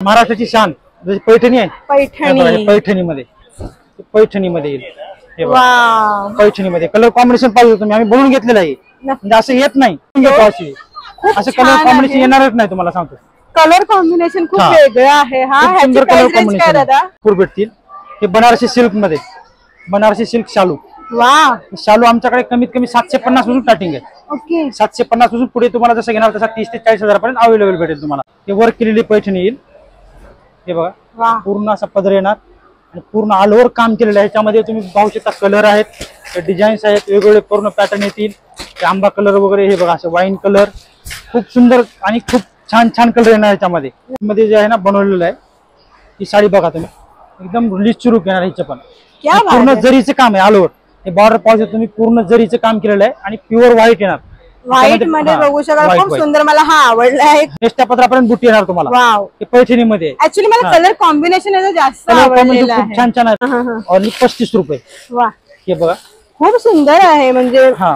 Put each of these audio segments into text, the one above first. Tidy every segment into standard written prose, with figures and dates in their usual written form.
महाराष्ट्राची शान जशी पैठणी आहे, पैठणी पैठणीमध्ये येईल हे बघा, पैठणीमध्ये कलर कॉम्बिनेशन पाहिजे तुम्ही, आम्ही बनवून घेतलेलं आहे, म्हणजे असं येत नाही असं कलर कॉम्बिनेशन येणारच नाही, तुम्हाला सांगतो कलर कॉम्बिनेशन खूप वेगळं आहे. हा सुंदर कलर कॉम्बिनेशन भरपूर भेटतील. हे बनारसी सिल्क मध्ये, बनारसी सिल्क शालू. वा, शालू आमच्याकडे कमीत कमी 750 पासून स्टार्टिंग आहे. ओके, 750 पासून पुढे तुम्हाला जसं घेणार तसा 30 ते 40 हजारापर्यंत अवेलेबल भेटेल तुम्हाला. हे वर्क केलेली पैठणी येईल, हे बघा पूर्ण असा पदर येणार आणि पूर्ण ऑल ओव्हर काम केलेलं आहे. ह्याच्यामध्ये तुम्ही पाहू शकता कलर आहेत, डिझाईन्स आहेत, वेगवेगळे पूर्ण पॅटर्न येतील. आंबा कलर वगैरे हे बघा असं वाईन कलर, खूप सुंदर आणि खूप छान छान कलर येणार ह्याच्यामध्ये. मध्ये जे आहे ना बनवलेलं आहे, ही साडी बघा तुम्ही, एकदम रिलीज चुरूक येणार. ह्याचं पण पूर्ण जरीचं काम आहे ऑल ओव्हर. हे बॉर्डर पाहू तुम्ही, पूर्ण जरीचं काम केलेलं आहे आणि प्युअर व्हाईट येणार. व्हाईट मध्ये बघू शकाल, खूप सुंदर, मला हा आवडला आहे. नेस्टा पत्रापर्यंत बुट्टी येणार तुम्हाला. वाव, हे पैठणीमध्ये ऍक्च्युली मला कलर कॉम्बिनेशन जास्त आवडलेलं आहे, खूप छान छान आहे. आणि 35 रुपये. वा, हे बघा खूप सुंदर आहे. म्हणजे हा,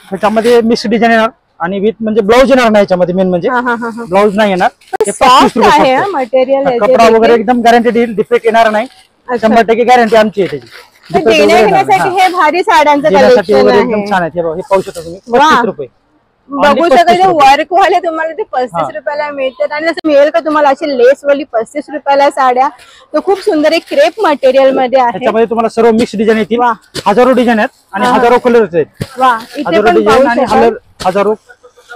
ह्याच्यामध्ये मिक्स डिझाईन येणार आणि विथ म्हणजे ब्लाऊज येणार नाही ह्याच्यामध्ये, मेन म्हणजे ब्लाऊज नाही येणार. हे 35 रुपये मटेरियल, कपडा वगैरे एकदम गॅरंटेड येईल, डिफेक्ट येणार नाही. 100% गॅरंटी आमची आहे त्याची. हे भारी साड्यांचं कलेक्शन आहे, एकदम छान आहे. हे पाहू शकता तुम्ही, 35 रुपये बघू शकता. वर्क वाले तुम्हाला ते 35 रुपयाला मिळतात. आणि जसं मिळेल का तुम्हाला अशी लेस वाली 35 रुपयाला साड्या, तर खूप सुंदर एक क्रेप मटेरियल मध्ये आहे. त्याच्यामध्ये तुम्हाला सर्व मिक्स डिझाईन येतील, हजारो डिझाईन आहेत आणि हजारो कलर्स आहेत. वा, इथे पण हजारो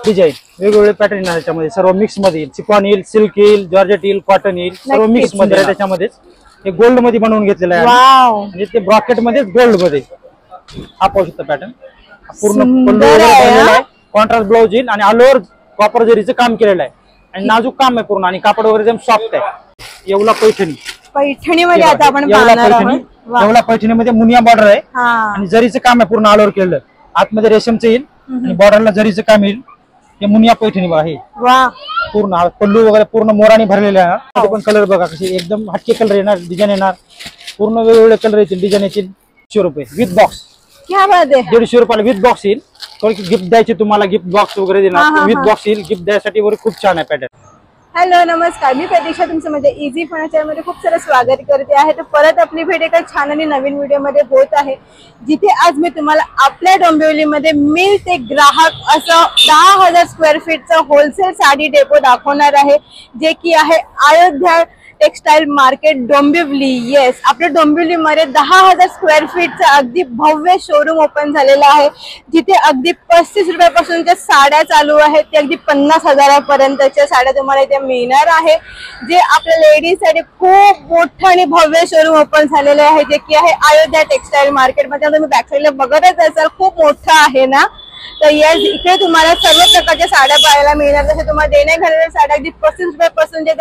डिझाईन वेगवेगळे पॅटर्न आहे त्याच्यामध्ये, सर्व मिक्स मध्ये येईल. चिकॉन येईल, सिल्क येईल, जॉर्जेट येईल, कॉटन येईल, सर्व मिक्स मध्ये आहे. त्याच्यामध्ये हे गोल्ड मध्ये बनवून घेतलेलं आहे, म्हणजे ते ब्रॉकेट मध्ये गोल्ड मध्ये. हा पाहू शकता पॅटर्न, पूर्ण कॉन्ट्रास्ट ब्लाउज येईल आणि ऑल ओव्हर कॉपर जरीचं काम केलेलं आहे आणि नाजूक काम आहे पूर्ण आणि कापड वगैरे एकदम सॉफ्ट आहे. येवला पैठणीमध्ये आता आपण पाहणार आहोत. येवला पैठणीमध्ये मुनिया बॉर्डर आहे आणि जरीचं काम आहे पूर्ण ऑल ओव्हर केलेलं. आतमध्ये रेशमचं येईल आणि बॉर्डरला जरीचं काम येईल. हे मुनिया पैठणी बघा, हे पूर्ण पल्लू वगैरे पूर्ण मोराने भरलेले आहे. ते पण कलर बघा कसे एकदम हटके कलर येणार, डिझाईन येणार, पूर्ण वेगवेगळे कलर येतील, डिझाईन येतील. 100 रुपये विथ बॉक्स. 150 रुपयाला विथ बॉक्स येईल. गिफ्ट द्यायचे तुम्हाला, गिफ्ट बॉक्स वगैरे देणार, विथ बॉक्स येईल. गिफ्ट द्यायसाठी वगैरे खूप छान आहे पॅटर्न. हॅलो, नमस्कार, मी प्रतीक्षा, तुमचं म्हणजे इझी फर्निचर मध्ये खूप सारं स्वागत करते आहे. तर परत आपली भेट एका छान आणि नवीन व्हिडिओ मध्ये होत आहे, जिथे आज मी तुम्हाला आपल्या डोंबिवलीमध्ये मिल ते ग्राहक असं 10,000 स्क्वेअर फीटचं होलसेल साडी डेपो दाखवणार आहे, जे की आहे Ayodhya textile market Dombivli. Yes, आपल्या डोंबिवलीमध्ये 10,000 स्क्वेअर फीटचं अगदी भव्य शोरूम ओपन झालेलं आहे, जिथे अगदी 35 रुपयापासूनच्या साड्या चालू आहेत, ते अगदी 50 हजारापर्यंतच्या साड्या तुम्हाला इथे मिळणार आहे. जे आपल्या लेडीजसाठी खूप मोठं आणि भव्य शोरूम ओपन झालेलं आहे, जे की आहे अयोध्या टेक्सटाईल मार्केटमध्ये. तुम्ही बॅक साईडला बघतच असाल, खूप मोठं आहे ना. तर येस, इकडे तुम्हाला सर्व प्रकारच्या साड्या पाहायला मिळणार. जसे तुम्हाला देण्या घालणाऱ्या साड्या अगदी 35 रुपयापासून, जे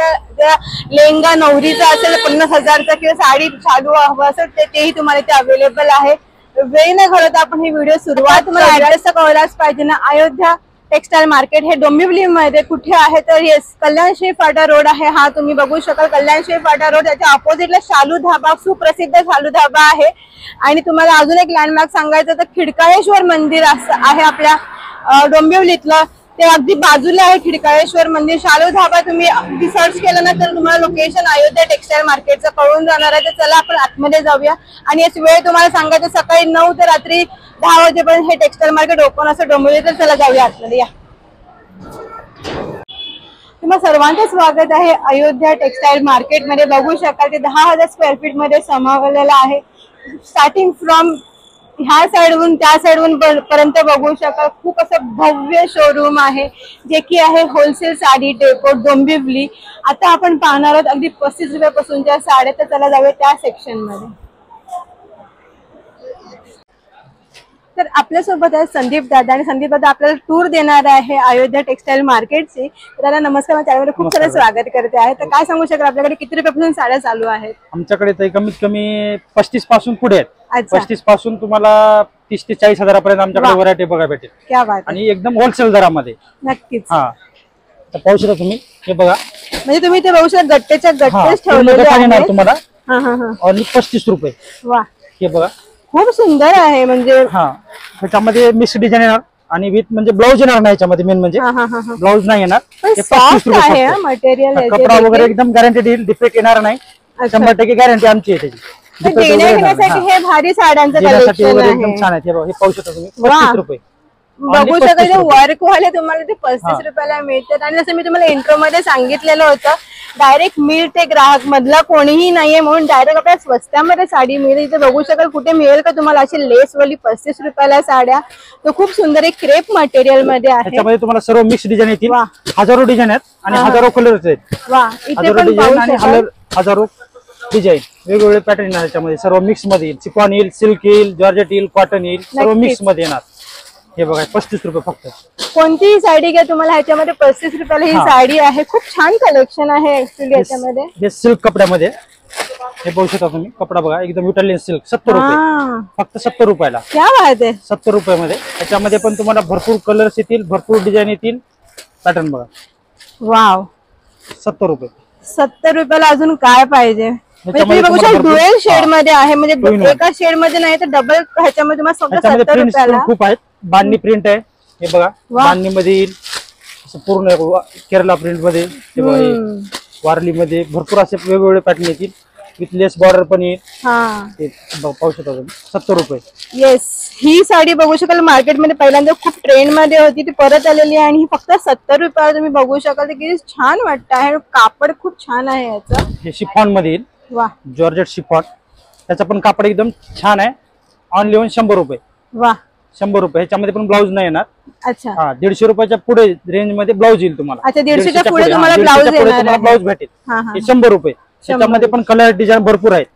लेहंगा नवरीचा असेल 50 हजारचा किंवा साडी चालू हवं असेल तेही तुम्हाला इथे अवेलेबल आहे. वेळ न घालवता आपण ही व्हिडिओ सुरुवात, तुम्हाला ऍड्रेस कळलाच पाहिजे ना. अयोध्या टेक्सटाईल मार्केट हे डोंबिवलीमध्ये कुठे आहे, तर येस, कल्याणशी फाटा रोड आहे. हा तुम्ही बघू शकाल, कल्याणशी फाटा रोड. त्याच्या ऑपोजिटला शालू धाबा, सुप्रसिद्ध शालू धाबा आहे. आणि तुम्हाला अजून एक लँडमार्क सांगायचं तर खिडकाळेश्वर मंदिर आहे आपल्या डोंबिवलीतलं, ते अगदी बाजूला आहे खिडकाळेश्वर मंदिर. शालू धाबा तुम्ही सर्च केलं ना तर तुम्हाला लोकेशन अयोध्या टेक्सटाईल मार्केटचं कळून जाणार आहे. तर चला आपण आतमध्ये जाऊया. आणि याची वेळ तुम्हाला सांगायचं सकाळी 9 ते रात्री 10 वाजेपर्यंत हे टेक्सटाईल मार्केट ओपन असं डोंबिवली. तर चला जाऊया आतमध्ये, या. तुम्हा सर्वांचं स्वागत आहे अयोध्या टेक्सटाईल मार्केटमध्ये. बघू शकाल ते 10,000 स्क्वेअर फीट मध्ये समावलेलं आहे. स्टार्टिंग फ्रॉम ह्या साईडवरून त्या साईडवरून पर्यंत बघू शकाल, खूप असं भव्य शोरूम आहे, जे की आहे होलसेल साडी डेपो डोंबिवली. आता आपण पाहणार आहोत अगदी 35 रुपयापासूनच्या साड्या. तर चला जाऊया त्या सेक्शन मध्ये. तर आपल्यासोबत आहे संदीप दादा, आणि संदीप दादा आपल्याला टूर देणार आहे अयोध्या टेक्सटाईल मार्केटची. दादा नमस्कार, माझ्या चॅनलवर खूप सारं स्वागत करते आहे. तर काय सांगू शकाल, आपल्याकडे किती रुपयापासून साड्या चालू आहेत? आमच्याकडे तर कमीत कमी 35 पासून पुढे आहेत. 35 पासून तुम्हाला 30 ते 40 हजारापर्यंत आमच्याकडे व्हरायटी बघा भेटेल. क्या बात, आणि एकदम होलसेल दरामध्ये. नक्कीच. हा, तर पाहू शकता तुम्ही, हे बघा, म्हणजे तुम्ही ते बघू शकता गट्टेच्या गट्टेच ठेवलेले आहेत तुम्हाला. आणि 35 रुपये. वा, हे बघा, खूप सुंदर आहे. म्हणजे हा, त्याच्यामध्ये मिक्स डिझाईन येणार, आणि विथ म्हणजे ब्लाऊज येणार नाही याच्यामध्ये, मेन म्हणजे ब्लाऊज नाही येणार. हे 35 रुपये मटेरियल. कपडा वगैरे एकदम गॅरंटेड येईल, डिफेक्ट येणार नाही. 100% गॅरंटी आमची आहे त्याची. हे भारी साड्यांचं कलेक्शन वगैरे एकदम छान आहे. हे पाहू शकता तुम्ही 35 रुपये बघू शकता. वर्क वाले तुम्हाला ते 35 रुपयाला मिळतात. आणि जसं मी तुम्हाला इंट्रो मध्ये सांगितलेलं होतं, डायरेक्ट मिळते ग्राहक मधला कोणीही नाहीये म्हणून डायरेक्ट आपल्या स्वस्तामध्ये साडी मिळते. इथे बघू शकाल कुठे मिळेल का तुम्हाला अशी लेस वाली 35 रुपयाला साड्या. तो खूप सुंदर एक क्रेप मटेरियल मध्ये आहे. त्याच्यामध्ये तुम्हाला सर्व मिक्स डिझाईन येतील. हजारो डिझाईन आहेत आणि हजारो कलर्स आहेत. इथे पण पाहू शकाल हजारो डिझाईन वेगवेगळे पॅटर्न येणार. त्याच्यामध्ये सर्व मिक्स मध्ये येईल. चिफॉन येईल, सिल्क येईल, जॉर्जेट येईल, कॉटन येईल, सर्व मिक्स मध्ये येणार. हे बघा 35 रुपये फक्त. कोणतीही साडी घ्या तुम्हाला ह्याच्यामध्ये 35 रुपयाला ही साडी आहे. खूप छान कलेक्शन आहे ऍक्च्युली याच्यामध्ये. हे सिल्क कपड्यामध्ये हे बघू शकता तुम्ही. कपडा बघा एकदम इटालियन सिल्क. 70 रुपये फक्त. 70 रुपयाला. क्या बात आहे. 70 रुपयामध्ये. त्याच्यामध्ये पण तुम्हाला भरपूर कलर्स येतील, भरपूर डिझाईन येतील. पॅटर्न बघा. वाव. 70 रुपये. 70 रुपयाला अजून काय पाहिजे. तुम्ही बघू शकता ड्युएल शेड मध्ये आहे. म्हणजे एका शेड मध्ये नाही तर डबल ह्याच्यामध्ये तुम्हाला सगळं 70 रुपयाला. खूप आहेत. बांधणी प्रिंट आहे. हे बघा बांधणी मध्ये येईल पूर्ण. केरला प्रिंट मध्ये, हे बघा वारली मध्ये भरपूर असे वेगवेगळे पॅटर्न येतील. विथ लेस बॉर्डर पण येईल. पाहू शकता तुम्ही. 70 रुपये. येस. ही साडी बघू शकाल मार्केटमध्ये पहिल्यांदा खूप ट्रेंड मध्ये होती, ती परत आलेली आहे. आणि ही फक्त 70 रुपयाला तुम्ही बघू शकाल. ते किती छान वाटतं आहे. कापड खूप छान आहे याचं. हे शिफॉन मध्ये येईल. वा. Georgette chiffon. त्याचं पण कापड एकदम छान आहे. ऑनली 100 रुपये. वा. 100 रुपये. ह्याच्यामध्ये पण ब्लाऊज नाही येणार. अच्छा. 150 रुपयाच्या पुढे रेंज मध्ये ब्लाऊज येईल तुम्हाला. अच्छा. 150च्या पुढे तुम्हाला ब्लाऊज भेटेल. हे 100 रुपये. त्याच्यामध्ये पण कलर डिझाईन भरपूर आहेत.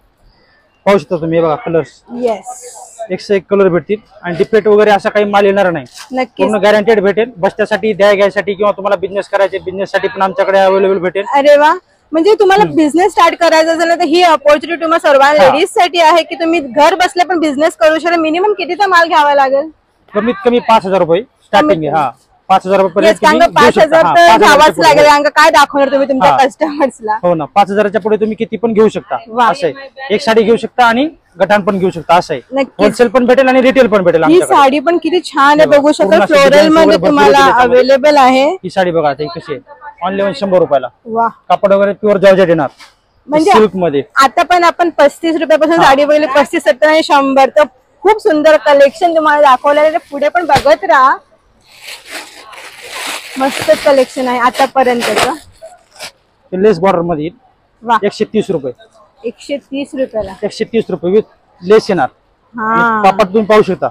पाहू शकता तुम्ही. बघा कलर्स. येस. 101 कलर भेटतील. आणि डिफेक्ट वगैरे असा काही माल येणार नाही. पूर्ण गॅरंटेड भेटेल. बसण्यासाठी, घ्यायसाठी किंवा तुम्हाला बिझनेस करायचे, बिझनेस साठी पण आमच्याकडे अवेलेबल भेटेल. अरे वा. म्हणजे तुम्हाला बिझनेस स्टार्ट करायचा असेल तर ही अपॉर्च्युनिटी तुम्हाला सर्व लेडीज साठी आहे की तुम्ही घर बसल्या पण बिझनेस करू शकता. मिनिमम कितीचा माल घ्यावा लागेल. कमीत कमी 5000 रुपये स्टार्टिंग आहे. 5000 रुपये 5000 तर घ्यावाच लागेल. काय दाखवणार तुम्ही तुमच्या कस्टमर्सला. हो ना. 5000च्या पुढे तुम्ही किती पण घेऊ शकता. असं आहे. एक साडी घेऊ शकता आणि गटान पण घेऊ शकता. असं आहे. होलसेल पण भेटेल आणि रिटेल पण भेटेल. ही साडी पण किती छान आहे. बघू शकता फ्लोरल मध्ये तुम्हाला अवेलेबल आहे. ही साडी बघा कशी आहे. ऑनली 100 रुपयाला. वा. कापड वगैरे प्युअर जॉर्जेट येणार. म्हणजे सिल्क मध्ये. आता पण आपण 35 रुपयापासून साडी बघितली. 35, 70 आणि 100. तर खूप सुंदर कलेक्शन तुम्हाला दाखवलेलं आहे. पुढे पण बघत राहा. मस्त कलेक्शन आहे आतापर्यंतचं. लेस बॉर्डर मध्ये येईल. वा. 130 रुपये. 130 रुपयाला. 130 रुपये विथ लेस येणार. कापड तुम्ही पाहू शकता.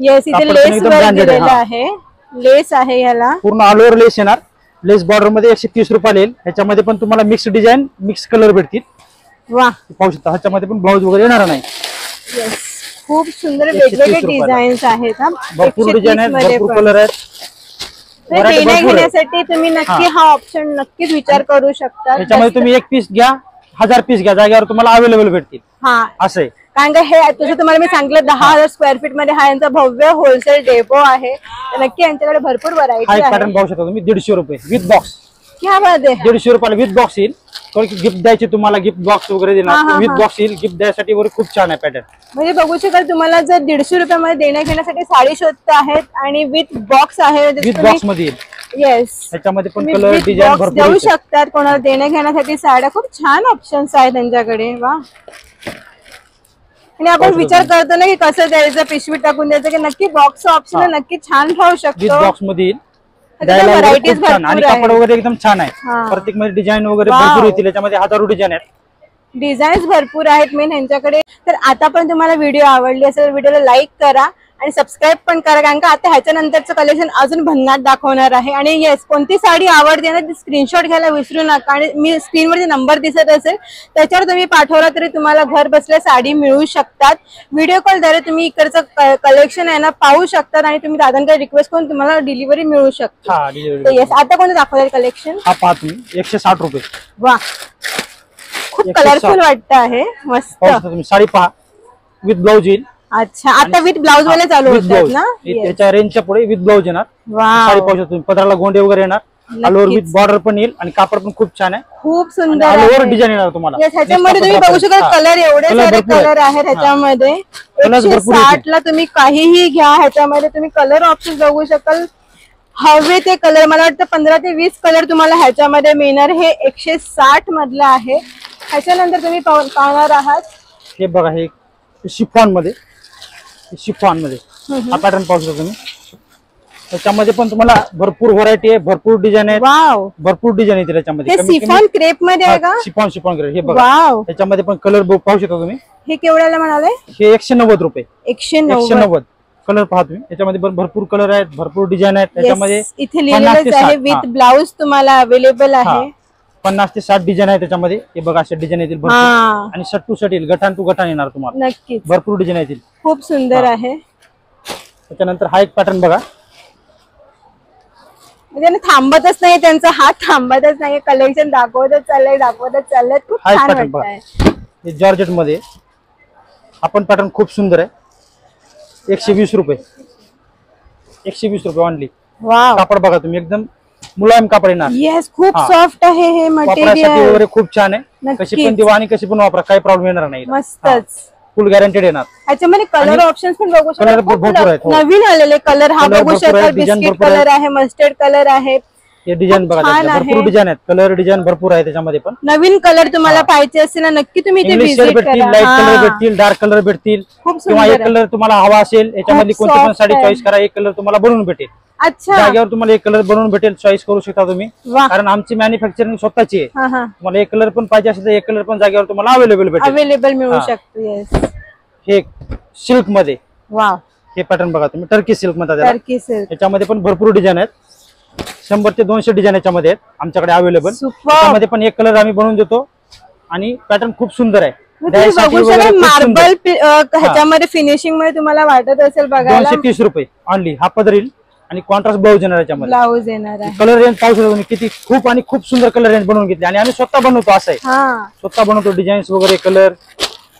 येस. इथे लेस वर्क दिलेलं आहे. लेस आहे याला. पूर्ण ऑल ओव्हर लेस येणार. लेस बॉर्डर मध्ये 130 रुपयाला येईल. ह्याच्यामध्ये पण तुम्हाला मिक्स डिझाईन, मिक्स कलर भेटतील. वा. पाहू शकता. ह्याच्यामध्ये पण ब्लाऊज वगैरे येणार नाही. येस. खूप सुंदर वेगवेगळे डिझाईन्स आहेत. भरपूर डिझाईन आहेत, भरपूर कलर आहेत. घेण्यासाठी तुम्ही नक्की हा ऑप्शन नक्कीच विचार करू शकता. ह्याच्यामध्ये तुम्ही 1 पीस घ्या, 1000 पीस घ्या, जागेवर तुम्हाला अवेलेबल भेटतील. असं आहे. कारण का हे तुझं तुम्हाला मी सांगितलं 10,000 स्क्वेअर फीट मध्ये हा यांचा भव्य होलसेल डेपो आहे. नक्की यांच्याकडे भरपूर व्हरायटी आहे. पॅटर्न पाहू शकता तुम्ही. 150 रुपये विथ बॉक्स. क्या बात आहे. 150 रुपयाला विथ बॉक्स येईल. गिफ्ट द्यायची तुम्हाला, गिफ्ट बॉक्स वगैरे देणार. विथ बॉक्स येईल. गिफ्ट द्यायसाठी वगैरे खूप छान आहे पॅटर्न. म्हणजे बघू शकाल तुम्हाला जर 150 रुपयामध्ये देण्या घेण्यासाठी साडी शोधत आहेत आणि विथ बॉक्स आहे. विथ बॉक्स मध्ये येईल. येस. त्याच्यामध्ये पण कलर डिझाईन भरपूर देऊ शकतात. कोणाला देण्या घेण्यासाठी साड्या खूप छान ऑप्शन्स आहेत त्यांच्याकडे. वा. आणि आपण विचार करतो ना की कसं द्यायचं, पिशवी टाकून द्यायचं, की नक्की बॉक्स ऑप्शन नक्की छान राहू शकतो. विथ बॉक्स मध्ये येईल. व्हरायटीज आणि कापड वगैरे एकदम छान आहे. प्रत्येक मध्ये डिझाईन वगैरे भरपूर येतील. याच्यामध्ये हजारो डिझाईन आहेत. डिझाईन्स भरपूर आहेत मेन यांच्याकडे. तर आता पण तुम्हाला व्हिडिओ आवडली असेल व्हिडिओला लाईक करा आणि सबस्क्राईब पण करा. कारण का आता ह्याच्या नंतरचं कलेक्शन अजून भन्नाट दाखवणार आहे. आणि येस, कोणती साडी आवडते ना ती स्क्रीनशॉट घ्यायला विसरू नका. आणि मी स्क्रीनवरती नंबर दिसत असेल त्याच्यावर तुम्ही पाठवला तरी तुम्हाला घर बसल्या साडी मिळू शकतात. व्हिडिओ कॉलद्वारे तुम्ही इकडचं कलेक्शन आहे ना पाहू शकतात आणि तुम्ही दादांकडे रिक्वेस्ट करून तुम्हाला डिलिव्हरी मिळू शकते. येस. आता कोणतं दाखवलं कलेक्शन. हा पहा तुम्ही. 160 रुपये. वा. खूप कलरफुल वाटतं आहे. मस्त. साडी पहा विथ ब्लाऊज येईल. अच्छा. आता विथ ब्लाऊज वाले चालू होतात ना. त्याच्या रेंजच्या पुढे विथ ब्लाऊज येणार. साडी पाहू शकता तुम्ही. पदराला गोंडे वगैरे येणार. ऑल ओव्हर विथ बॉर्डर पण येईल आणि कापड पण खूप छान आहे, खूप सुंदर ऑल आहे. ओव्हर डिझाईन येणार तुम्हाला. ह्याच्यामध्ये तुम्ही बघू शकता कलर एवढे सारे कलर आहेत ह्याच्यामध्ये. 160 ला तुम्ही काहीही घ्या, ह्याच्यामध्ये तुम्ही कलर ऑप्शन बघू शकाल हवे ते कलर. मला वाटतं 15 ते 20 कलर तुम्हाला ह्याच्यामध्ये मिळणार. हे 160 मधलं आहे. ह्याच्यानंतर तुम्ही पाहणार आहात हे बघा, हे शिफॉन मध्ये हा पॅटर्न पाहू शकता तुम्ही. त्याच्यामध्ये पण तुम्हाला भरपूर व्हरायटी आहे, भरपूर डिझाईन आहे. वाव, भरपूर डिझाईन येते त्याच्यामध्ये. हे शिफॉन क्रेप मध्ये आहे का? Chiffon crepe. हे बघा, वाव, त्याच्यामध्ये पण कलर पाहू शकता तुम्ही. हे केवढ्याला म्हणाले? हे 190 रुपये. 190 कलर पहा तुम्ही. त्याच्यामध्ये पण भरपूर कलर आहेत, भरपूर डिझाईन आहेत. त्याच्यामध्ये इथे लिहिलेलं आहे विथ ब्लाउज तुम्हाला अवेलेबल आहे. 50 ते 60 डिझाईन आहे त्याच्यामध्ये. हे बघा, असे डिझाईन येतील भरपूर. आणि शर्ट टू शर्ट येईल, गठान टू गठान येणार तुम्हाला. नक्कीच भरपूर डिझाईन येतील. खूप सुंदर आहे. त्याच्यानंतर हा एक पॅटर्न बघा, म्हणजे थांबतच नाही, त्यांचा हात थांबतच नाही. कलेक्शन दाखवतच चाललंय. खूप छान वाटतंय. हे जॉर्जेट मध्ये आपण पॅटर्न खूप सुंदर आहे. 120 रुपये. 120 रुपये ऑनली. वाव, कापड बघा तुम्ही, एकदम मुलायम कापड येणार. येस, खूप सॉफ्ट आहे हे मटेरियल वगैरे खूप छान आहे. कशी पण दिवा आणि कशी पण वापरा, काही प्रॉब्लेम येणार नाही. मस्तच, फुल गॅरंटेड येणार. ह्याच्यामध्ये कलर ऑप्शन्स पण बघू शकता. भरपूर आहेत. नवीन आलेले कलर हा बघू शकता. बिस्किट कलर आहे, मस्टर्ड कलर आहे. हे डिझाईन बघा, भरपूर डिझाईन आहेत. कलर डिझाईन भरपूर आहे त्याच्यामध्ये. पण नवीन कलर तुम्हाला पाहिजे असेल ना, नक्की तुम्ही इथे व्हिजिट भेटतील, करा. लाईट कलर भेटतील, डार्क कलर भेटतील. किंवा एक कलर तुम्हाला हवा असेल, याच्यामध्ये कोणती पण साडी चॉईस करा, एक कलर तुम्हाला बनवून भेटेल. अच्छा, जागेवर तुम्हाला एक कलर बनवून भेटेल, चॉईस करू शकता तुम्ही. कारण आमची मॅन्युफॅक्चरिंग स्वतःची आहे. तुम्हाला एक कलर पण पाहिजे असेल तर एक कलर पण जागेवर तुम्हाला अवेलेबल मिळू शकतो. येस, हे सिल्क मध्ये. वाव, हे पॅटर्न बघा तुम्ही, टर्की सिल्क मध्ये. टर्की सिल्क, याच्यामध्ये पण भरपूर डिझाईन आहेत. 100 ते 200 डिझाईन याच्यामध्ये आहेत आमच्याकडे अवेलेबल. त्यामध्ये पण एक कलर आम्ही बनवून देतो आणि पॅटर्न खूप सुंदर आहे. मार्बल ह्याच्यामध्ये फिनिशिंग मध्ये तुम्हाला वाटत असेल बघा. 230 रुपये ऑनली. हा पदर येईल आणि कॉन्ट्रास्ट ब्लाउज येणार याच्यामध्ये. ब्लाउज येणार आहे. कलर रेंज पाहू शकता तुम्ही, किती खूप आणि खूप सुंदर कलर रेंज बनवून घेतली. आणि आम्ही स्वतः बनवतो, असं आहे. स्वतः बनवतो डिझाईन्स वगैरे, कलर.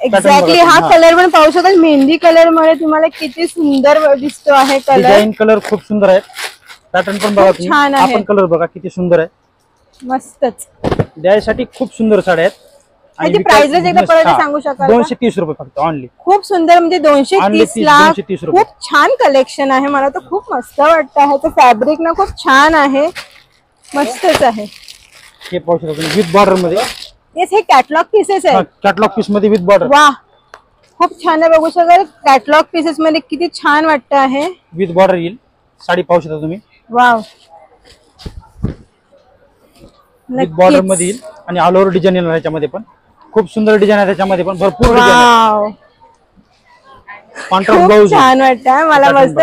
एक्झॅक्टली, हा कलर पण पाहू शकाल. मेहंदी कलर मध्ये तुम्हाला किती सुंदर दिसतो आहे कलर. डिझाईन कलर खूप सुंदर आहे. पॅटर्न पण बघा तुम्ही. हा पण कलर बघा किती सुंदर आहे. मस्तच. द्यायसाठी खूप सुंदर साड्या आहेत. आणि प्राइस एकदा परत सांगू शकाल? 230 रुपये फक्त ऑनली. खूप सुंदर, म्हणजे 230 ला खूप छान कलेक्शन आहे. मला तर खूप मस्त वाटतं आहे. तर फॅब्रिक ना खूप छान आहे, मस्तच आहे. हे पाहू शकता तुम्ही, विथ बॉर्डर मध्ये. येस, हे कॅटलॉग पीसेस आहे. कॅटलॉग पीस मध्ये विथ बॉर्डर. वाह, खूप छान आहे. बघू शकाल कॅटलॉग पीसेस मध्ये किती छान वाटतं आहे. विथ बॉर्डर येईल. साडी पाहू शकता तुम्ही. वाव, विथ बॉर्डर मध्ये येईल आणि ऑल ओव्हर डिझाईन येणार याच्यामध्ये. पण खूप सुंदर डिझाईन आहे त्याच्यामध्ये, पण भरपूर डिझाईन. कॉन्ट्रास्ट ब्लाउज छान वाटतं मला, मस्त.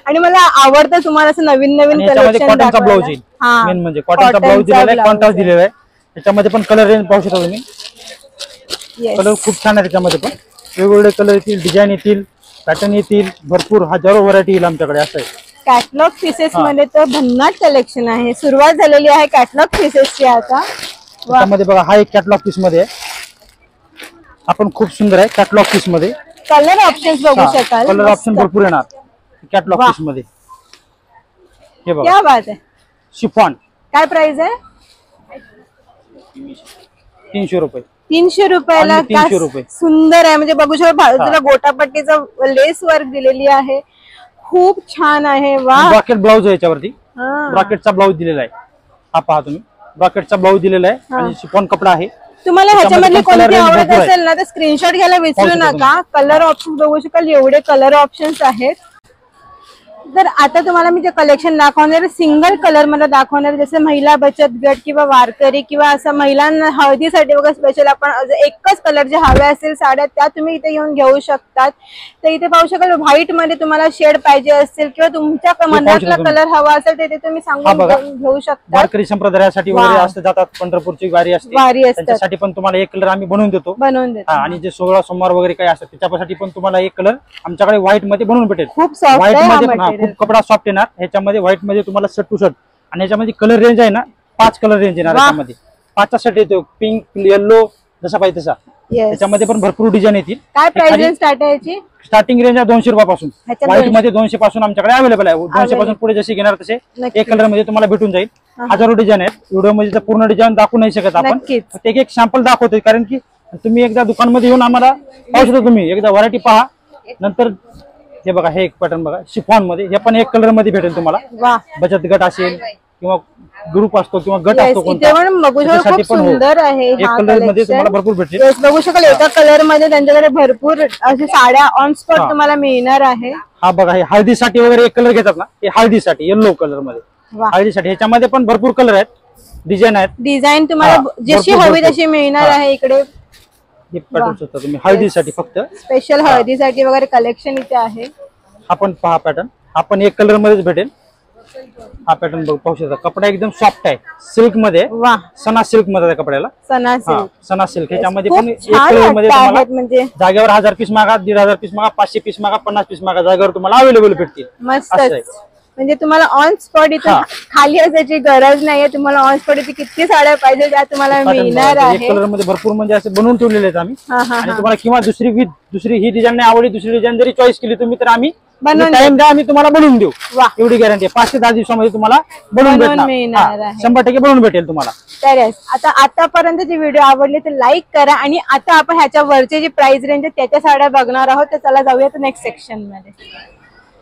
आणि मला आवडतं तुम्हाला असं नवीन कलेक्शन. कॉटनचा ब्लाउज येईल. मेन म्हणजे कॉटनचा ब्लाउज दिलेला आहे, कॉन्ट्रास्ट दिलेला आहे. त्याच्यामध्ये पण कलर रेंज पाहू शकता तुम्ही. कलर खूप छान आहे त्याच्यामध्ये. पण वेगवेगळे कलर येतील, डिझाईन येतील, पॅटर्न येतील. भरपूर हजारो व्हरायटी येईल आमच्याकडे, असं आहे. कॅटलॉग पीसेस मध्ये तर भन्नाट कलेक्शन आहे. सुरुवात झालेली आहे कॅटलॉग पीसेसची आता. त्यामध्ये बघा, हा एक कॅटलॉग पीस मध्ये आहे. आपण खूप सुंदर आहे कॅटलॉग पीस मध्ये. कलर ऑप्शन्स बघू शकाल. कलर ऑप्शन भरपूर येणार कॅटलॉग पीस मध्ये. हे बघा, क्या बात आहे. शिफॉन. काय प्राइस आहे? 300 रुपये. 300 रुपयाला. 300 रुपये. सुंदर आहे, म्हणजे बघू शकता बाजूला गोटापट्टीचा लेस वर्क दिलेली आहे. खूप छान आहे. वा, ब्रॉकेट ब्लाउज आहे याच्यावरती. ब्रॉकेटचा ब्लाउज दिलेला आहे. हा पहा तुम्ही, ब्रॉकेटचा ब्लाउज दिलेला आहे आणि शिफॉन कपडा आहे. तुम्हाला ह्याच्यामधले कोणते आवडत असेल ना तर स्क्रीनशॉट घ्यायला विसरू नका. कलर ऑप्शन बघू शकाल, एवढे कलर ऑप्शन्स आहेत. तर आता तुम्हाला मी जे कलेक्शन दाखवणार सिंगल कलर मध्ये दाखवणार, जसं महिला बचत गट किंवा वारकरी किंवा असं महिलांना हळदीसाठी बघा स्पेशल आपण एकच कलर जे हवे असेल साड्या त्या तुम्ही इथे येऊन घेऊ शकतात. तर इथे पाहू शकाल व्हाईट मध्ये तुम्हाला शेड पाहिजे असेल किंवा तुमच्या मनातला कलर हवा असेल तर तुम्ही सांगून घेऊ शकता. वारकरी संप्रदायासाठी वगैरे असते जातात, पंढरपूरची वारी असते, त्याच्यासाठी पण तुम्हाला एक कलर आम्ही बनवून देतो. आणि जे 16 सोमवार वगैरे काही असतात त्याच्यासाठी पण तुम्हाला एक कलर आमच्याकडे व्हाईट मध्ये बनवून भेटेल. खूप सॉफ्ट व्हाईट मध्ये खूप कपडा सॉफ्ट येणार. ह्याच्यामध्ये व्हाईट मध्ये तुम्हाला शर्ट टू शर्ट आणि ह्याच्यामध्ये कलर रेंज आहे ना 5 कलर रेंज येणार. ह्याच्यामध्ये 5चा सेट येतो, पिंक, येल्लो, जसा पाहिजे तसा. त्याच्यामध्ये पण भरपूर डिझाईन येतील. काय प्राइस स्टार्ट आहे याची? स्टार्टिंग रेंज आहे 200 रुपयापासून. व्हाईट मध्ये 200 पासून आमच्याकडे अवेलेबल आहे. 200 पासून पुढे जसे घेणार तसे एक कलर मध्ये तुम्हाला भेटून जाईल. हजारो डिझाईन आहेत. व्हिडिओ मध्ये तर पूर्ण डिझाईन दाखवू नाही शकत आपण. एक एक सॅम्पल दाखवतोय कारण की तुम्ही एकदा दुकानमध्ये येऊन आम्हाला पाहू शकता. तुम्ही एकदा व्हरायटी पहा. नंतर हे बघा, हे एक पॅटर्न बघा शिफॉन मध्ये. हे पण एक कलर मध्ये भेटेल तुम्हाला. बचत गट असेल किंवा ग्रुप असतो किंवा गट असतो कोणता, खूप सुंदर आहे. एक कलर मध्ये तुम्हाला भरपूर भेटेल. बघू शकाल एका कलर मध्ये त्यांच्याकडे भरपूर अशा साड्या ऑन स्पॉट तुम्हाला मिळणार आहे. हा बघा, हे हळदीसाठी वगैरे एक कलर घेतात ना, हे हळदीसाठी येलो कलर मध्ये. हळदीसाठी ह्याच्यामध्ये पण भरपूर कलर आहेत, डिझाईन आहेत. डिझाईन तुम्हाला जशी हवी तशी मिळणार आहे. इकडे हे पॅटर्न सुद्धा तुम्ही हळदीसाठी फक्त स्पेशल हळदीसाठी वगैरे कलेक्शन इथे आहे. आपण पहा पॅटर्न, आपण एक कलर मध्येच भेटेल. हा पॅटर्न बघ, पाहू शकता. कपडा एकदम सॉफ्ट आहे, सिल्क मध्ये. सना सिल्क मध्ये कपड्याला सना सिल्क. ह्याच्यामध्ये पण एक कलर मध्ये तुम्हाला म्हणजे जागेवर 1000 पीस मागा, 1500 पीस मागा, 500 पीस मागा, 50 पीस मागा, जागेवर तुम्हाला अवेलेबल भेटतील. मस्त. म्हणजे तुम्हाला ऑन स्पॉट इथं खाली असायची गरज नाहीये. तुम्हाला ऑन स्पॉट इथे किती साड्या पाहिजे त्या तुम्हाला मिळणार आहे. एक कलर मध्ये भरपूर म्हणजे असे बनवून ठेवलेले आहेत आम्ही. आणि तुम्हाला किंवा दुसरी ही डिझाईन नाही आवडली, दुसरी डिझाईन जरी चॉईस केली तुम्ही तर आम्ही टाइम द्या, आम्ही तुम्हाला बनवून देऊ. एवढी गॅरंटी आहे. 5 ते 10 दिवसामध्ये तुम्हाला बनवून मिळणार आहे. 100% बनवून भेटेल तुम्हाला. तर आता आतापर्यंतची व्हिडिओ आवडली तर लाईक करा. आणि आता आपण ह्याच्या वरचे जी प्राइस रेंज आहे त्याच्या साड्या बघणार आहोत. तर चला जाऊया नेक्स्ट सेक्शन मध्ये.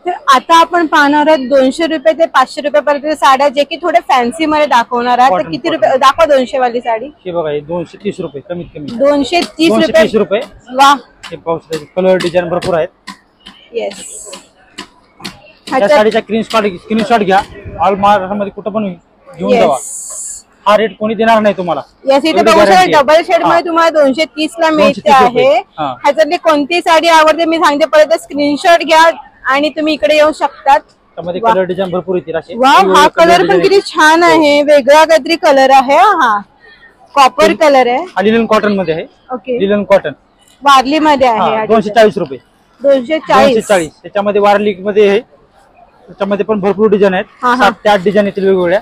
तर आता आपण पाहणार आहोत 200 रुपये ते 500 रुपयापर्यंत साड्या, जे की थोडे फॅन्सी मध्ये दाखवणार आहात. तर किती रुपये दाखवा 200 वाली साडी? हे बघा, 230 रुपये कमीत कमी. 230 रुपये. वा, हे पाऊस कलर डिझाईन भरपूर आहेत. येस. त्या साडीचा स्क्रीनशॉट घ्या. ऑल महाराष्ट्रामध्ये कुठं पण घेऊन जावा. हा रेट कोणी देणार नाही तुम्हाला. डबल शेड मध्ये तुम्हाला 230 ला मिळते आहे. ह्याच्यातली कोणती साडी आवडते मी सांगते, परत स्क्रीनशॉट घ्या आणि तुम्ही इकडे येऊ शकतात. त्यामध्ये कलर डिझाईन भरपूर येतील असे. हा कलर पण किती छान आहे, वेगळा काहीतरी कलर आहे. हा कॉपर कलर आहे. हा लिनन कॉटन मध्ये आहे. ओके, लिनन कॉटन वारली मध्ये आहे. 240 रुपये. 240. त्याच्यामध्ये वारली मध्ये आहे. त्याच्यामध्ये पण भरपूर डिझाईन आहेत. 7 ते 8 डिझाईन येतील वेगवेगळ्या.